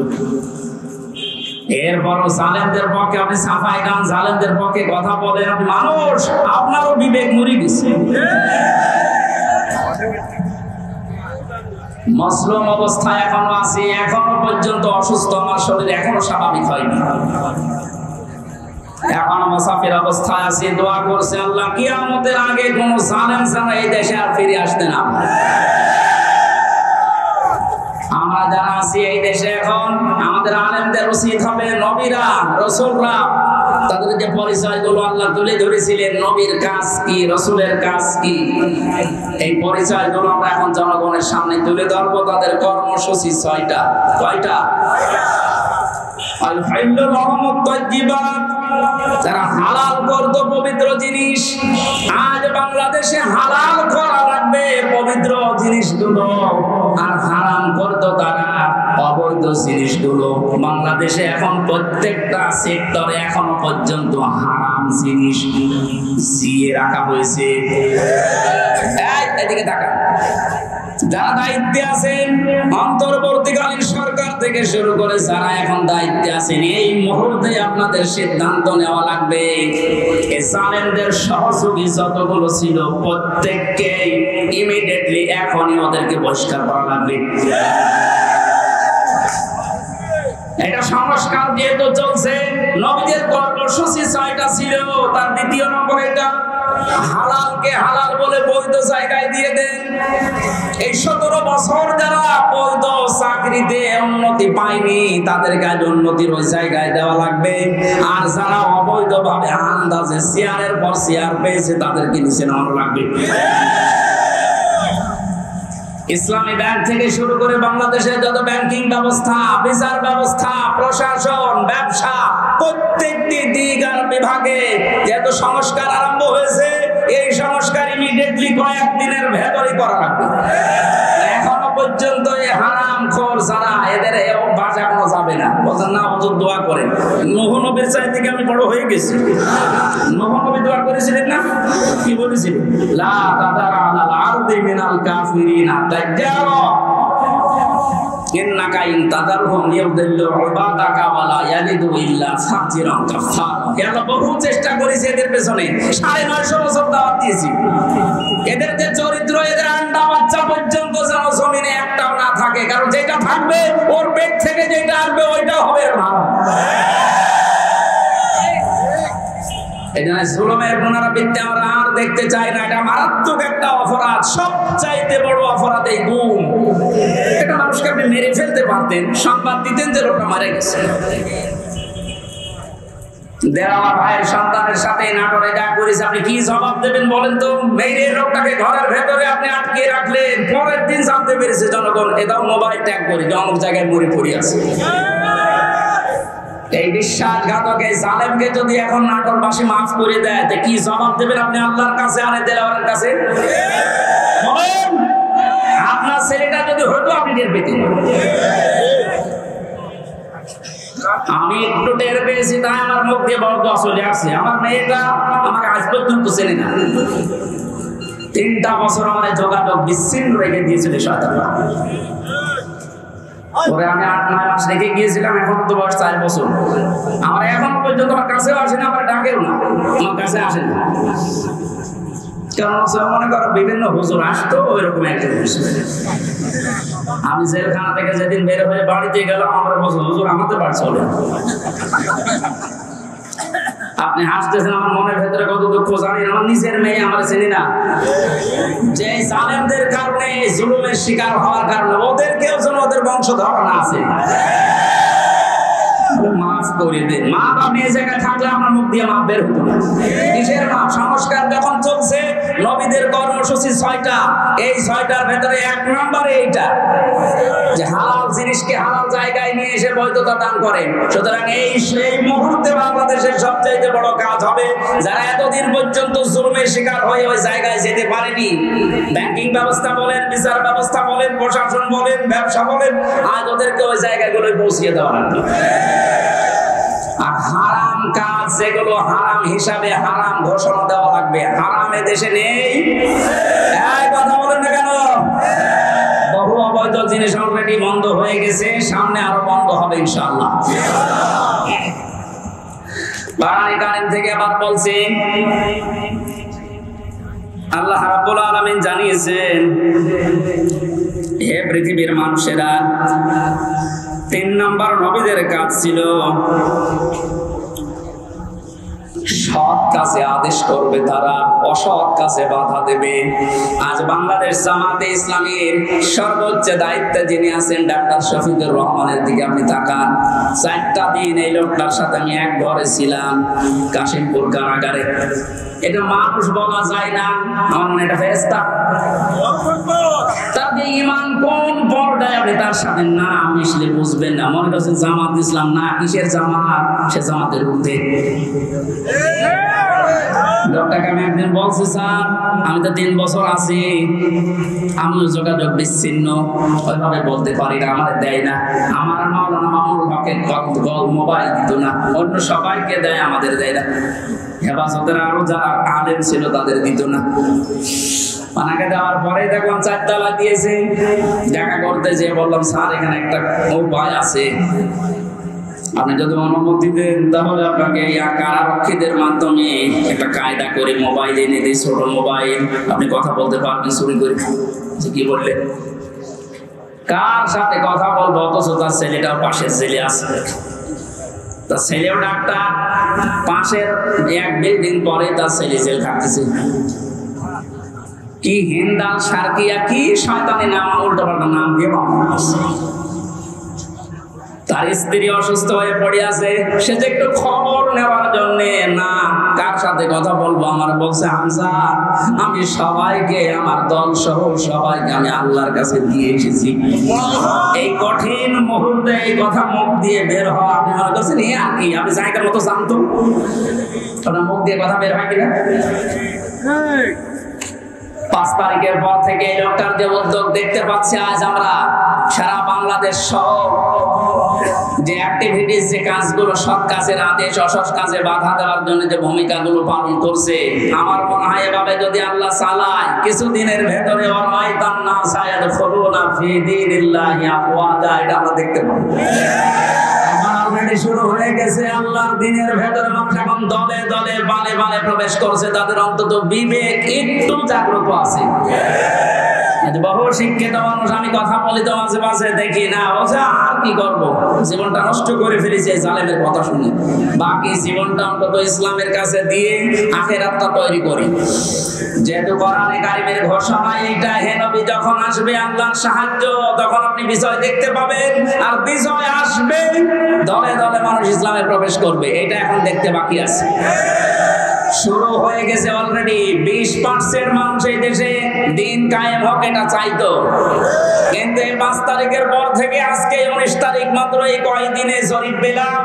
এরপরও জালেমদের পক্ষে আপনি সাফাই গান, জালেমদের পক্ষে কথা বলেন। আপনি মানুষ, আপনারও বিবেক মরে গেছে। মসলুম অবস্থায় এখনো আছি, এখনো পর্যন্ত অসুস্থ, আমার শরীর এখনো স্বাভাবিক হয়নি, এখনো মুসাফির অবস্থায় আছি। দোয়া করছে আল্লাহ কিয়ামতের আগে কোন জালেম ছাড়া এই দেশে আর ফিরে আসতে না। আমরা যারা আছি এই দেশে এখন, আমাদের আলেমদের উচিত হবে নবীরা রাসূলরা তাদের যে পরিচয়গুলো আল্লাহ তুলে ধরেছিলেন, নবীর কাজ কি, রাসূলের কাজ কি, এই পরিচয়গুলো আমরা এখন জনগণের সামনে তুলে ধরবো। তাদের কর্মসূচি 6টা। কয়টা? যারা হালাল করত পবিত্র জিনিস, আজ বাংলাদেশে হালাল করা লাগবে পবিত্র জিনিসগুলো, আর হারাম করত তারা অবৈধ জিনিসগুলো। বাংলাদেশে এখন প্রত্যেকটা সেক্টরে এখনো পর্যন্ত হারাম জিনিস জিয়ে রাখা হয়েছে। এদিকে তাকান, যারা দায়িত্বে আছেন, অন্তর্বর্তীকালীন সরকার থেকে শুরু করে যারা এখন দায়িত্বে আছেন, এই মুহূর্তে আপনাদের সিদ্ধান্ত নেওয়া লাগবে এই জালেমদের সহযোগী যতগুলো ছিল প্রত্যেককে ইমিডিয়েটলি এখনই ওদেরকে বহিষ্কার করা লাগবে। এটা সংস্কার যেহেতু চলছে, নবীদের কর্মসূচি 6টা ছিল, তার 2য় নম্বর এটা হালালকে হালাল বলে বৈধ জায়গায় দিয়ে দেন। এই 17 বছর যারা বৈধ চাকরিতে উন্নতি পায়নি তাদের কাছে উন্নতির ওই জায়গায় দেওয়া লাগবে, আর যারা অবৈধ ভাবে আন্দাজে চেয়ারের পর চেয়ার পেয়েছে তাদেরকে নিচে নামানো লাগবে। ইসলামী ব্যাংক থেকে শুরু করে বাংলাদেশের যত ব্যাংকিং ব্যবস্থা, বিচার ব্যবস্থা, প্রশাসন, ব্যবসা, প্রত্যেকটি দিক আর বিভাগে যেহেতু সংস্কার আরম্ভ হয়েছে, এই সংস্কার ইমিডিয়েটলি কয়েকদিনের ভেতরই করা লাগবে। এখনো পর্যন্ত এই হারামখোর যারা, এদের অভ্যাস এখনো যাবে না। বলছেন না হুজুর দোয়া করেন, নূহ নবীর চাই থেকে আমি বড় হয়ে গেছি। নূহ নবী দোয়া করেছিলেন না? কি বলেছিলেন? লা তাদার আলাল আরদি মিনাল কাফিরিনা দাজ্জারা ইন্নাকা ইন তাদারহুম ইউদিল্লু ইবাদাকা ওয়া লা ইয়ালিদু ইল্লা ফাজিরান কাফারা। আল্লাহ বহু চেষ্টা করেছে এদের পেছনে, 950 বছর দাওয়াত দিয়েছি। এদের যে চরিত্র, এদের আন্ডা বাচ্চা পর্যন্ত যেন জমিনে একটাও না থাকে, কারণ যেটা থাকবে ওর পেট থেকে যেটা আসবে ওইটা হবে ভালো। এখানে জুলুমের পুনরাবৃত্তি আমরা আর দেখতে চাই না। এটা মারাত্মক একটা অপরাধ, সবচাইতে বড় অপরাধ এই গুম। এটা মানুষকে আপনি মেরে ফেলতে পারতেন, সংবাদ দিতেন যে লোকটা মারা গেছে। দেওয়া ভাইয়ের সন্তানের সাথে নাটোরে যা করেছে, আপনি কি জবাব দেবেন বলেন তো? মেরে লোকটাকে ঘরের ভেতরে আপনি আটকে রাখলেন, পরের দিন জানতে পেরেছে জনগণ, এটাও মোবাইল ট্যাগ করে যে অমুক জায়গায় মরে পড়ে আছে। এই বিশ্বাসঘাতক এই জালেমকে যদি এখন নাটোরবাসী মাফ করে দেয়, তো কি জবাব দেবেন আপনি আল্লাহর কাছে, আর দেওয়ারের কাছে? আপনার ছেলেটা যদি হতো আপনি টের পেতেন। আমি একটু টের পেয়েছি, তাই আমার মুখ দিয়ে বড় চলে আসছে। আমার মেয়েটা আমাকে আজ পর্যন্ত চেনে না। 3টা বছর আমাদের যোগাযোগ বিচ্ছিন্ন রেখে দিয়েছিল শয়তানরা। পরে আমি 8-9 মাস রেখে গিয়েছিলাম, এখন তো বয়স 4 বছর। আমার এখনো পর্যন্ত আমার কাছেও আসে না, আমার ডাকেও না, আমার কাছে আসে না। কারণ মনে করো বিভিন্ন হুজুর আসতো, ওই রকম একজন হুজুর। আমি জেলখানা থেকে যেদিন বের হয়ে বাড়িতে গেলাম, আমার বলছে হুজুর আমাদের বাড়ি চলে। আপনি হাসতেছেন, আমার মনের ভেতরে কত দুঃখ জানি। আমার নিজের মেয়ে আমার চিনি না, যে জালেমদের কারণে জুলুমের শিকার হওয়ার কারণে ওদেরকেও যেন ওদের বংশধর না আছে। মাফ করে দেন। মা বা মেয়ে জায়গায় থাকলে আমার মুখ দিয়ে মাপ বের হতো না। কিসের মাপ? সংস্কার যখন চলছে, নবীদের কর্মসূচি 6টা, এই 6টার ভেতরে 1 নম্বরে এইটা যে হালাল জিনিসকে হালাল জায়গায় নিয়ে এসে বৈধতা দান করে। সুতরাং সেই মুহূর্তে বাংলাদেশের সবচেয়ে বড় কাজ হবে, যারা এতদিন পর্যন্ত জুলুমের শিকার হয়ে ওই জায়গায় যেতে পারেনি, ব্যাংকিং ব্যবস্থা বলেন, বিচার ব্যবস্থা বলেন, প্রশাসন বলেন, ব্যবসা বলেন, আজ ওদেরকে ওই জায়গাগুলোয় পৌঁছিয়ে দেওয়া লাগবে। আর হারাম কাজ যেগুলো হারাম হিসাবে হারাম ঘোষণা দেওয়া লাগবে। হারাম দেশে নেই, এই কথা বলেন না কেন? বহু অবৈধ জিনিস অলরেডি বন্ধ হয়ে গেছে, সামনে আরো বন্ধ হবে ইনশাআল্লাহ। কোরআন কারীম থেকে আবার বলছি, আল্লাহ রাব্বুল আলামিন জানিয়েছেন, হে পৃথিবীর মানুষেরা, 3 নম্বর নবীদের কাজ ছিল সৎ কাজে আদেশ করবে, তারা অসৎ কাজে বাধা দেবে। আজ বাংলাদেশ জামাতে ইসলামীর সর্বোচ্চ দায়িত্বে যিনি আছেন ডাক্তার শফিকুর রহমানের দিকে আপনি তাকান। 4টা দিন এই লোকটার সাথে আমি এক ঘরে ছিলাম, কাশিমপুর কারাগারে। এটা মানুষ বলা যায় না, আমার মনে এটা ফেরেশতা। তাদের ঈমান কোন পর্যায়ে আপনি তার সাথে না মিশলে বুঝবেন না। মনে করছেন জামাত ইসলাম, না, কিসের জামাত? সে জামাতের ঊর্ধ্বে। লোকটাকে আমি একদিন বলছি, স্যার আমি তো 3 বছর আছি, আমি যোগাযোগ বিচ্ছিন্ন, ওইভাবে বলতে পারি না, আমার দেয় না। আমার মাওলানা মামুনুল হকের মোবাইল দিত না, অন্য সবাইকে দেয়, আমাদের দেয় না। হেফাজতের আরো যারা আলেম ছিল তাদের দিত না। পানাকে দেওয়ার পরে দেখলাম 4 তালা দিয়েছে। দেখা করতে যেয়ে বললাম, স্যার এখানে একটা উপায় আছে, আপনি যদি অনুমতি দেন তাহলে আপনাকে কারারক্ষীদের মাধ্যমে একটা কায়দা করে মোবাইল এনে দিই, ছোট মোবাইল, আপনি কথা বলতে পারবেন চুরি করে। কি বললেন? কার সাথে কথা বলবো, অথচ তার ছেলেটাও পাশের জেলে আছে। তার ছেলেও ডাক্তার, পাশের 1 বিল্ডিং পরে তার ছেলে জেল খাটতেছে। কি হিন্দাল সার্কিয়া, কি শয়তানি নাম, উল্টো পাল্টা নাম দিয়ে বানাচ্ছে। তার স্ত্রী অসুস্থ হয়ে পড়ে আছে, সে যে একটু খবর নেওয়ার জন্য, না কার সাথে কথা বলবো, আমার বলছে হামজা আমি সবাইকে, আমার দল সহ সবাইকে আমি আল্লাহর কাছে দিয়ে এসেছি। এই কঠিন মুহূর্তে এই কথা মুখ দিয়ে বের হওয়া, আপনি মনে করছেন এ আর কি, আমি জায়গার মতো জানতো ওটা মুখ দিয়ে কথা বের হয় কিনা? 5 তারিখের পর থেকে এই লোকটার যে উদ্যোগ দেখতে পাচ্ছি, আজ আমরা সারা বাংলাদেশ সহ যে অ্যাক্টিভিটিস, যে কাজগুলো, সৎ কাজের আদেশ, অসৎ কাজে বাধা দেওয়ার জন্য যে ভূমিকাগুলো পালন করছে, আমার মনে হয় এভাবে যদি আল্লাহ চালায়, কিছুদিনের ভেতরে এটা আমরা দেখতে পাবো। শুরু হয়ে গেছে, আল্লাহর দ্বীনের ভেতরে মানুষ এখন দলে দলে বালে বালে প্রবেশ করছে, তাদের অন্তত বিবেক একটু জাগ্রত আছে। বহু শিক্ষিত মানুষ, আমি কথা বলি তো মাঝে মাঝে, দেখি না বলছে আর কি করব, জীবনটা নষ্ট করে ফেলেছি এই জালেমের কথা শুনে, বাকি জীবনটা অন্তত ইসলামের কাছে দিয়ে আখিরাতটা তৈরি করি। যেহেতু কোরআনে কারিমের ঘোষণা এইটা, হে নবী যখন আসবে আল্লাহর সাহায্য, তখন আপনি বিজয় দেখতে পাবেন, আর বিজয় আসবে দলে দলে মানুষ ইসলামে প্রবেশ করবে, এটা এখন দেখতে বাকি আছে। শুরু হয়ে গেছে অলরেডি। 20% মানুষ এই দেশে দিন কায়েম হোক এটা চাইতো, কিন্তু এই 5 তারিখের পর থেকে আজকে 19 তারিখ, মাত্র এই কয়েকদিনে জরিপ পেলাম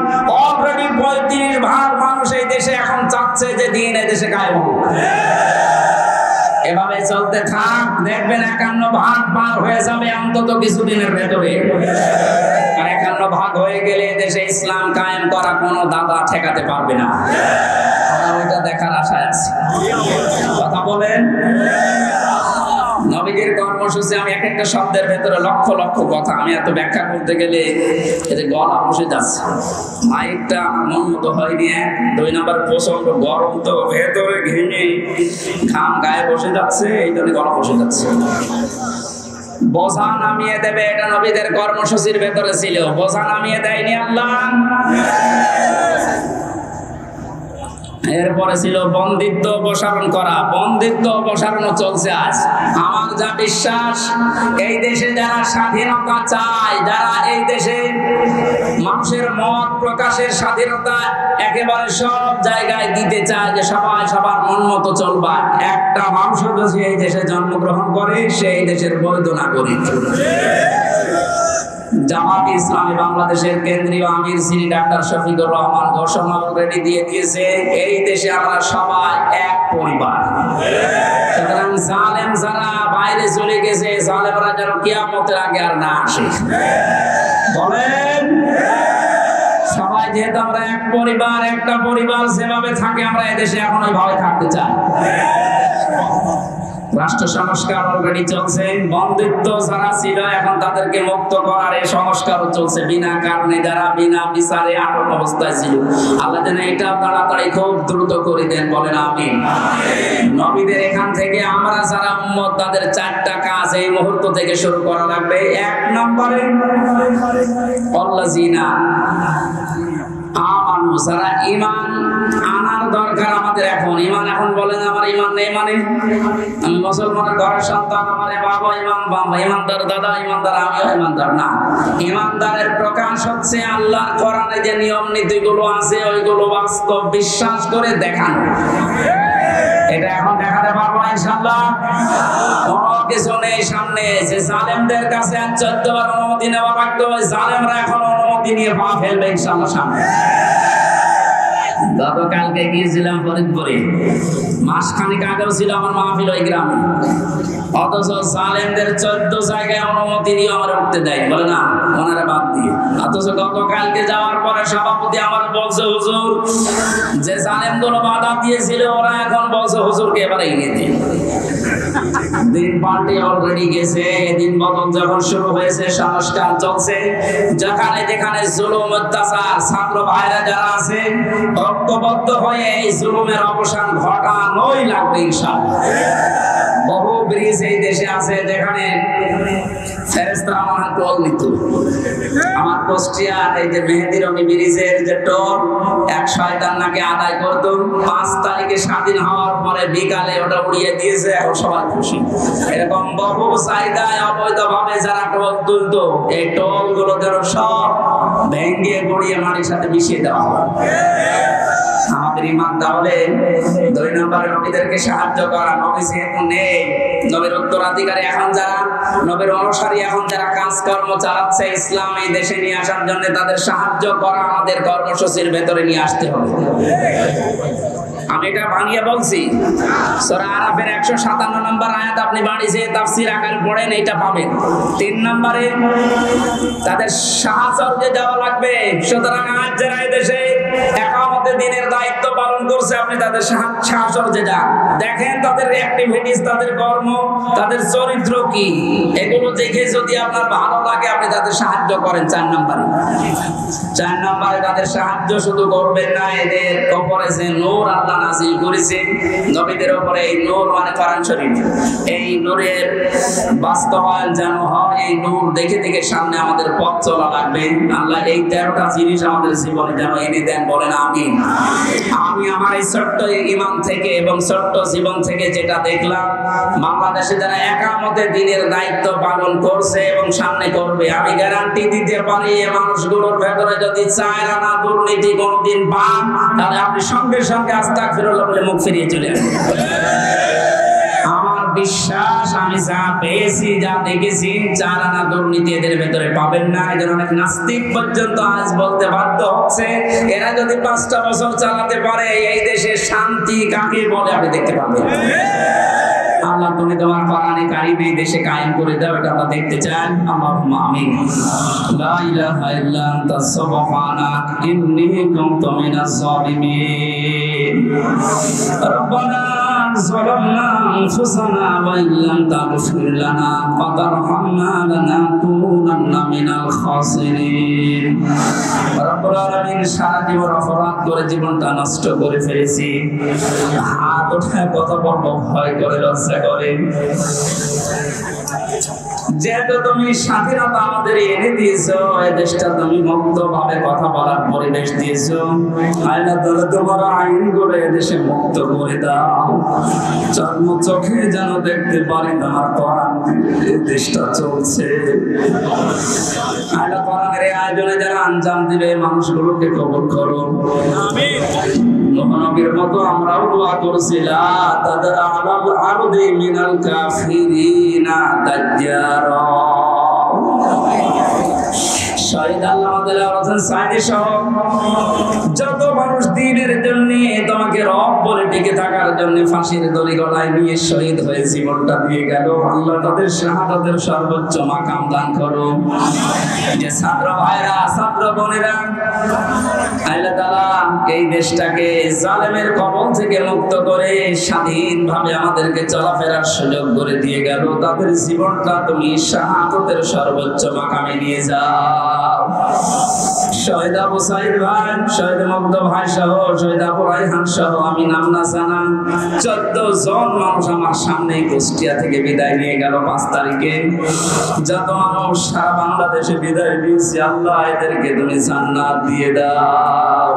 অলরেডি 35% মানুষ এই দেশে এখন চাচ্ছে যে দিন এই দেশে কায়েম হোক। এভাবে চলতে থাক, দেখবেন 51% পার হয়ে যাবে অন্তত কিছুদিনের ভেতরে। আর 51% হয়ে গেলে দেশে ইসলাম কায়েম করা কোনো দাদা ঠেকাতে পারবে না। ওইটা দেখার আশায় আছে। কথা বলেন। নবীদের কর্মসূচি, আমি এক একটা শব্দের ভেতরে লক্ষ লক্ষ কথা, আমি এত ব্যাখ্যা করতে গেলে এতে গলা বসে যাচ্ছে। মাইকটা মন মতো হয়নি। 2 নাম্বার প্রচন্ড গরম, তো ভেতরে ঘেমে ঘাম গায়ে বসে যাচ্ছে, এই জন্য গলা বসে যাচ্ছে। বোঝা নামিয়ে দেবে, এটা নবীদের কর্মসূচির ভেতরে ছিল। বোঝা নামিয়ে দেয়নি আল্লাহ। এরপরে ছিল বন্দিত্ব অপসারণ করা। বন্দিত্ব অপসারণও চলছে আজ। আমার যা বিশ্বাস, এই দেশে যারা স্বাধীনতা চায়, যারা এই দেশে মানুষের মত প্রকাশের স্বাধীনতা একেবারে সব জায়গায় দিতে চায়, যে সবাই সবার মন মতো চলবা, একটা মানুষ যদি এই দেশে জন্মগ্রহণ করে, সেই দেশের বৈধ নাগরিক। জামাত ইসলামী বাংলাদেশের কেন্দ্রীয় আমির শ্রী ডাক্তার শফিকুর রহমান ঘোষণা অলরেডি দিয়ে দিয়েছে, এই দেশে আমরা সবাই এক পরিবার। সুতরাং জালেম যারা বাইরে চলে গেছে, জালেমরা যেন কিয়ামতের আগে আর না আসে। বলেন, সবাই যেহেতু আমরা এক পরিবার, একটা পরিবার যেভাবে থাকে, আমরা এদেশে এখন ওইভাবে থাকতে চাই। রাষ্ট্র সংস্কার অলরেডি চলছে। বন্দিত্ব যারা ছিল এখন তাদেরকে মুক্ত করার এই সংস্কারও চলছে। বিনা কারণে যারা বিনা বিচারে আটক অবস্থায় ছিল, আল্লাহ যেন এটা তাড়াতাড়ি খুব দ্রুত করে দেন। বলেন আমিন। নবীদের এখান থেকে আমরা যারা উম্মত, তাদের 4টা কাজ এই মুহূর্ত থেকে শুরু করা লাগবে। 1 নম্বরে আল্লাযিনা আমানু, যারা ঈমান আনার দরকার আমাদের এখন। ঈমান এখন বলেন আমার ঈমান নেই মানে আমি মুসলমানের ঘরের সন্তান, আমার বাবা ঈমানদার, দাদা ঈমানদার, আমিও ঈমানদার না। ঈমানদারের প্রকাশ হচ্ছে আল্লাহর কোরআনে যে নিয়ম নীতিগুলো আছে, ওইগুলো বাস্তব বিশ্বাস করে দেখানো। এটা এখন দেখাতে পারবো ইনশাআল্লাহ। কোনো কিছু নেই সামনে, যে জালেমদের কাছে 14 বার অনুমতি নেওয়া লাগতো, ওই জালেমরা এখন অনুমতি নিয়ে পা ফেলবে ইনশাআল্লাহ সামনে। গতকালকে গিয়েছিলাম ফরিদপুরে, মাসখানেক আগেও ছিল আমার মাহফিল ওই গ্রামে, অথচ জালেমদের 14 জায়গায় অনুমতি দিয়ে আমার উঠতে দেয়, বলে না ওনারা বাদ দিয়ে। অথচ গতকালকে যাওয়ার পরে সভাপতি আমার বলছে, হুজুর যে জালেমগুলো বাধা দিয়েছিল, ওরা এখন বলছে হুজুরকে এবারে এনে দিন। দিন পাল্টে অলরেডি গেছে। দিন বদল যখন শুরু হয়েছে, সংস্কার চলছে। যেখানে যেখানে জুলুম অত্যাচার, ছাত্র ভাইরা যারা আছে ঐক্যবদ্ধ হয়ে এই জুলুমের অবসান ঘটানোই লাগবে ইনশাআল্লাহ। বহু ব্রিজ এই দেশে আছে যেখানে ফেরেশতারা আমার টোল নিত। আমার কুষ্টিয়ার এই যে মেহেদি রমি ব্রিজের যে টোল, এক শয়তান নাকি আদায় করতো। 5 তারিখে স্বাধীন হওয়ার পরে বিকালে ওটা উড়িয়ে দিয়েছে, এখন সবাই খুশি। এরকম বহু জায়গায় অবৈধভাবে যারা টোল তুলতো, এই টোল গুলো যেন সব ভেঙে গড়িয়ে মাটির সাথে মিশিয়ে দেওয়া হয়। আমাদের ঈমান তাহলে 2 নম্বরে নবীদেরকে সাহায্য করা। নবী যেহেতু নেই, নবীর উত্তরাধিকারী এখন যারা, নবীর অনুসারী এখন যারা কাজকর্ম চালাচ্ছে ইসলাম এই দেশে নিয়ে আসার জন্য, তাদের সাহায্য করা আমাদের কর্মসূচির ভেতরে নিয়ে আসতে হবে। আমি এটা বানিয়ে বলছি। সূরা আরাফের 157 নম্বর আয়াত আপনি বাড়ি যেয়ে তাফসীর আকারে পড়েন, এটা পাবেন। 3 নম্বরে তাদের সাহায্যে দেওয়া লাগবে। সুতরাং আজ যারা এই দেশে একামতে দিনের দায়িত্ব পালন করছে, আপনি তাদের সাহচর্যে যান, দেখেন তাদের অ্যাক্টিভিটিস, তাদের কর্ম, তাদের চরিত্র কি, এগুলো দেখে যদি আপনার ভালো লাগে আপনি তাদের সাহায্য করেন। 4 নম্বরে তাদের সাহায্য শুধু করবেন না, এদের উপরে যে নূর আল্লাহ নাযিল করেছে নবীদের উপরে, এই নূর মানে কোরআন শরীফ, এই নূরের বাস্তবায়ন যেন হয়। এই নূর দেখে দেখে সামনে আমাদের পথ চলা লাগবে। আল্লাহ এই 13টা জিনিস আমাদের জীবনে যেন এনে দেন, বলেন আমিন। আমি আমার এই ছোট্ট ঈমান থেকে এবং ছোট্ট জীবন থেকে যেটা দেখলাম, বাংলাদেশে যারা একামতের দিনের দায়িত্ব পালন করছে এবং সামনে করবে, আমি গ্যারান্টি দিতে পারি এই মানুষগুলোর ভেতরে যদি 4 আনা দুর্নীতি কোনোদিন পান, তাহলে আপনি সঙ্গে সঙ্গে আস্তাগফিরুল্লাহ বলে মুখ ফিরিয়ে চলে আসবেন। আমার বিশ্বাস, আমি যা পেয়েছি, যা দেখেছি, 4 আনা দুর্নীতি এদের ভেতরে পাবেন না। এদের অনেক নাস্তিক পর্যন্ত আজ বলতে বাধ্য হচ্ছে, এরা যদি 5টা বছর চালাতে পারে এই দেশে শান্তি কাকে বলে আপনি দেখতে পাবেন। আল্লাহ তুমি তোমার কোরআনে কারিমে এই দেশে কায়েম করে দাও, এটা আমরা দেখতে চাই। আল্লাহুম্মা আমিন। লা ইলাহা ইল্লা আনতা সুবহানাক ইন্নী কুনতু মিনাজ জালিমিন। রব্বানা ظلمنا أنفسنا وإن لم تغفر لنا وترحمنا لنكونن من الخاسرين। রব্বুল আলামিন, সারা জীবন অপরাধ করে জীবনটা নষ্ট করে ফেলেছি, হাত উঠায় কথা বলবো ভয় করে, লজ্জা করে। যেহেতু তুমি স্বাধীনতা আমাদের এনে দিয়েছো, এই দেশটা তুমি মুক্ত ভাবে কথা বলার পরিবেশ দিয়েছো, আল্লাহ তাআলা তোমার আইন করে দেশে মুক্ত করে দাও। জন্ম চোখে যেন দেখতে পারি তোমার কোরআন এই দেশটা চলছে। আল্লাহ কোরআনের এই আয়োজনে যারা আঞ্জাম দিবে মানুষগুলোকে কবুল করো, আমিন। নবীর মতো আমরাও দোয়া করছি, লা তাদরা আলাল আরদি মিনাল কাফিরিনা দাজ্জারা। শহীদ আল্লাহ হোসেন সাইদি সহ যত মানুষ দ্বীনের জন্য তোমাকে রব বলে টিকে থাকার জন্য ফাঁসির দড়ি গলায় নিয়ে শহীদ হয়ে জীবনটা দিয়ে গেল, আল্লাহ তাদের শাহাদাতের সর্বোচ্চ মাকাম দান করো। যে ছাত্র ভাইরা, ছাত্র বোনেরা, আল্লাহ তাআলা এই দেশটাকে জালেমের কবল থেকে মুক্ত করে স্বাধীনভাবে আমাদেরকে চলাফেরার সুযোগ করে দিয়ে গেল, তাদের জীবনটা তুমি শাহাদাতের সর্বোচ্চ মাকামে নিয়ে যাও। শহীদ আবু সাইদ ভাই, শহীদ মুগ্ধ ভাই সহ, শহীদ আবু রায়হান সহ, আমি নাম না জানা 14 জন মানুষ আমার সামনে কুষ্টিয়া থেকে বিদায় নিয়ে গেল 5 তারিখে। যত মানুষ সারা বাংলাদেশে বিদায় দিয়েছে, আল্লাহ এদেরকে তুমি জান্নাত দিয়ে দাও।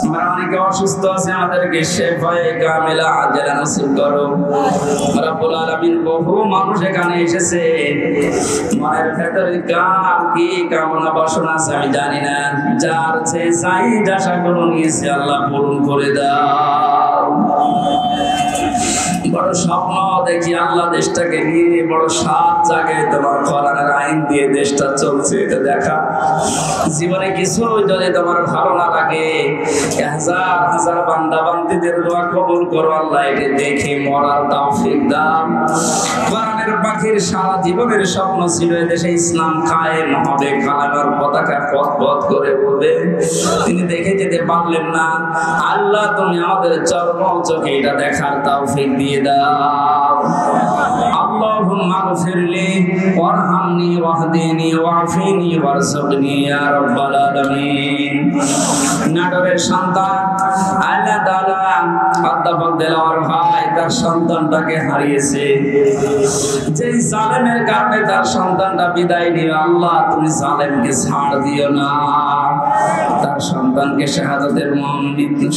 আমরা অনেকে অসুস্থ আছে, আমাদেরকে শেফায়ে কামিলা আজলা নসিব করো। রব্বুল আলামিন, বহু মানুষ এখানে এসেছে, মনের ভেতরে কার কি কামনা বাসনা আছে আমি জানি না, যার যে চাহিদা আশাগুলো নিয়েছে আল্লাহ পূরণ করে দাও। বড় স্বপ্ন দেখি আল্লাহ দেশটাকে নিয়ে, বড় সাত জায়গায় তোমার কোরআনের আইন দিয়ে দেশটা চলছে, এটা দেখা। জীবনে কিছু যদি তোমার ভালো না লাগে, হাজার হাজার বান্দা বান্দীদের দোয়া কবুল করো আল্লাহ, এটা দেখে মরার তৌফিক দাও। কোরআনের পাখির সারা জীবনের স্বপ্ন ছিল এদেশে ইসলাম কায়েম হবে, কালেমার পতাকা পথ পথ করে উঠবে, তিনি দেখে যেতে পারলেন না। আল্লাহ তুমি আমাদের চর্ম চোখে এটা দেখার তৌফিক দিয়ে দাও। আল্লাহুম্মা গফিরলি ওয়ারহামনি ওয়াহদিনি ওয়াফিনি ওয়ারযুকনি ইয়া রাব্বাল আলামিন। নাটোরের সন্তান আল্লাহ তাআলা অধ্যাপক দেলোয়ার ভাই তার সন্তানটাকে হারিয়েছে, যে জালেমের কারণে তার সন্তানটা বিদায় নিল, আল্লাহ তুমি জালেমকে ছাড় দিও না, তার সন্তানকে শাহাদাতের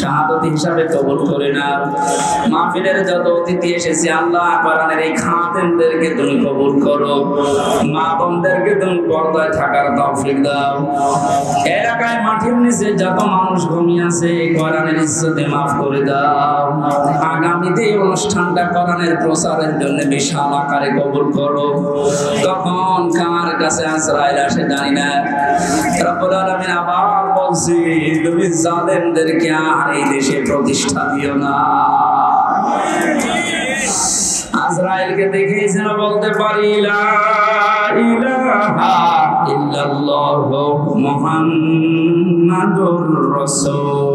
শাহাদাত হিসাবে কবুল করে নাও। মাহফিলের যত অতিথি এসেছে আল্লাহ কোরআনের এই খাদেমদেরকে তুমি কবুল করো, মা বোনদেরকে তুমি পর্দায় থাকার তৌফিক দাও। এলাকায় মাটির নিচে যত মানুষ ঘুমিয়ে আছে কোরআনের ইজ্জতে মাফ করে দাও। আগামীতে এই অনুষ্ঠানটা কোরআনের প্রচারের জন্য বিশাল আকারে কবুল করো। তখন কার কাছে আজরাইল আসে জানি না। রব্বুল আলামিন আবার বলছি, তুমি জালেমদেরকে আর এই দেশে প্রতিষ্ঠা দিও না। আজরাইলকে দেখেই যেন বলতে পারি, লা ইলাহা ইল্লাল্লাহু মুহাম্মাদুর মুহাম্মাদুর রাসূল।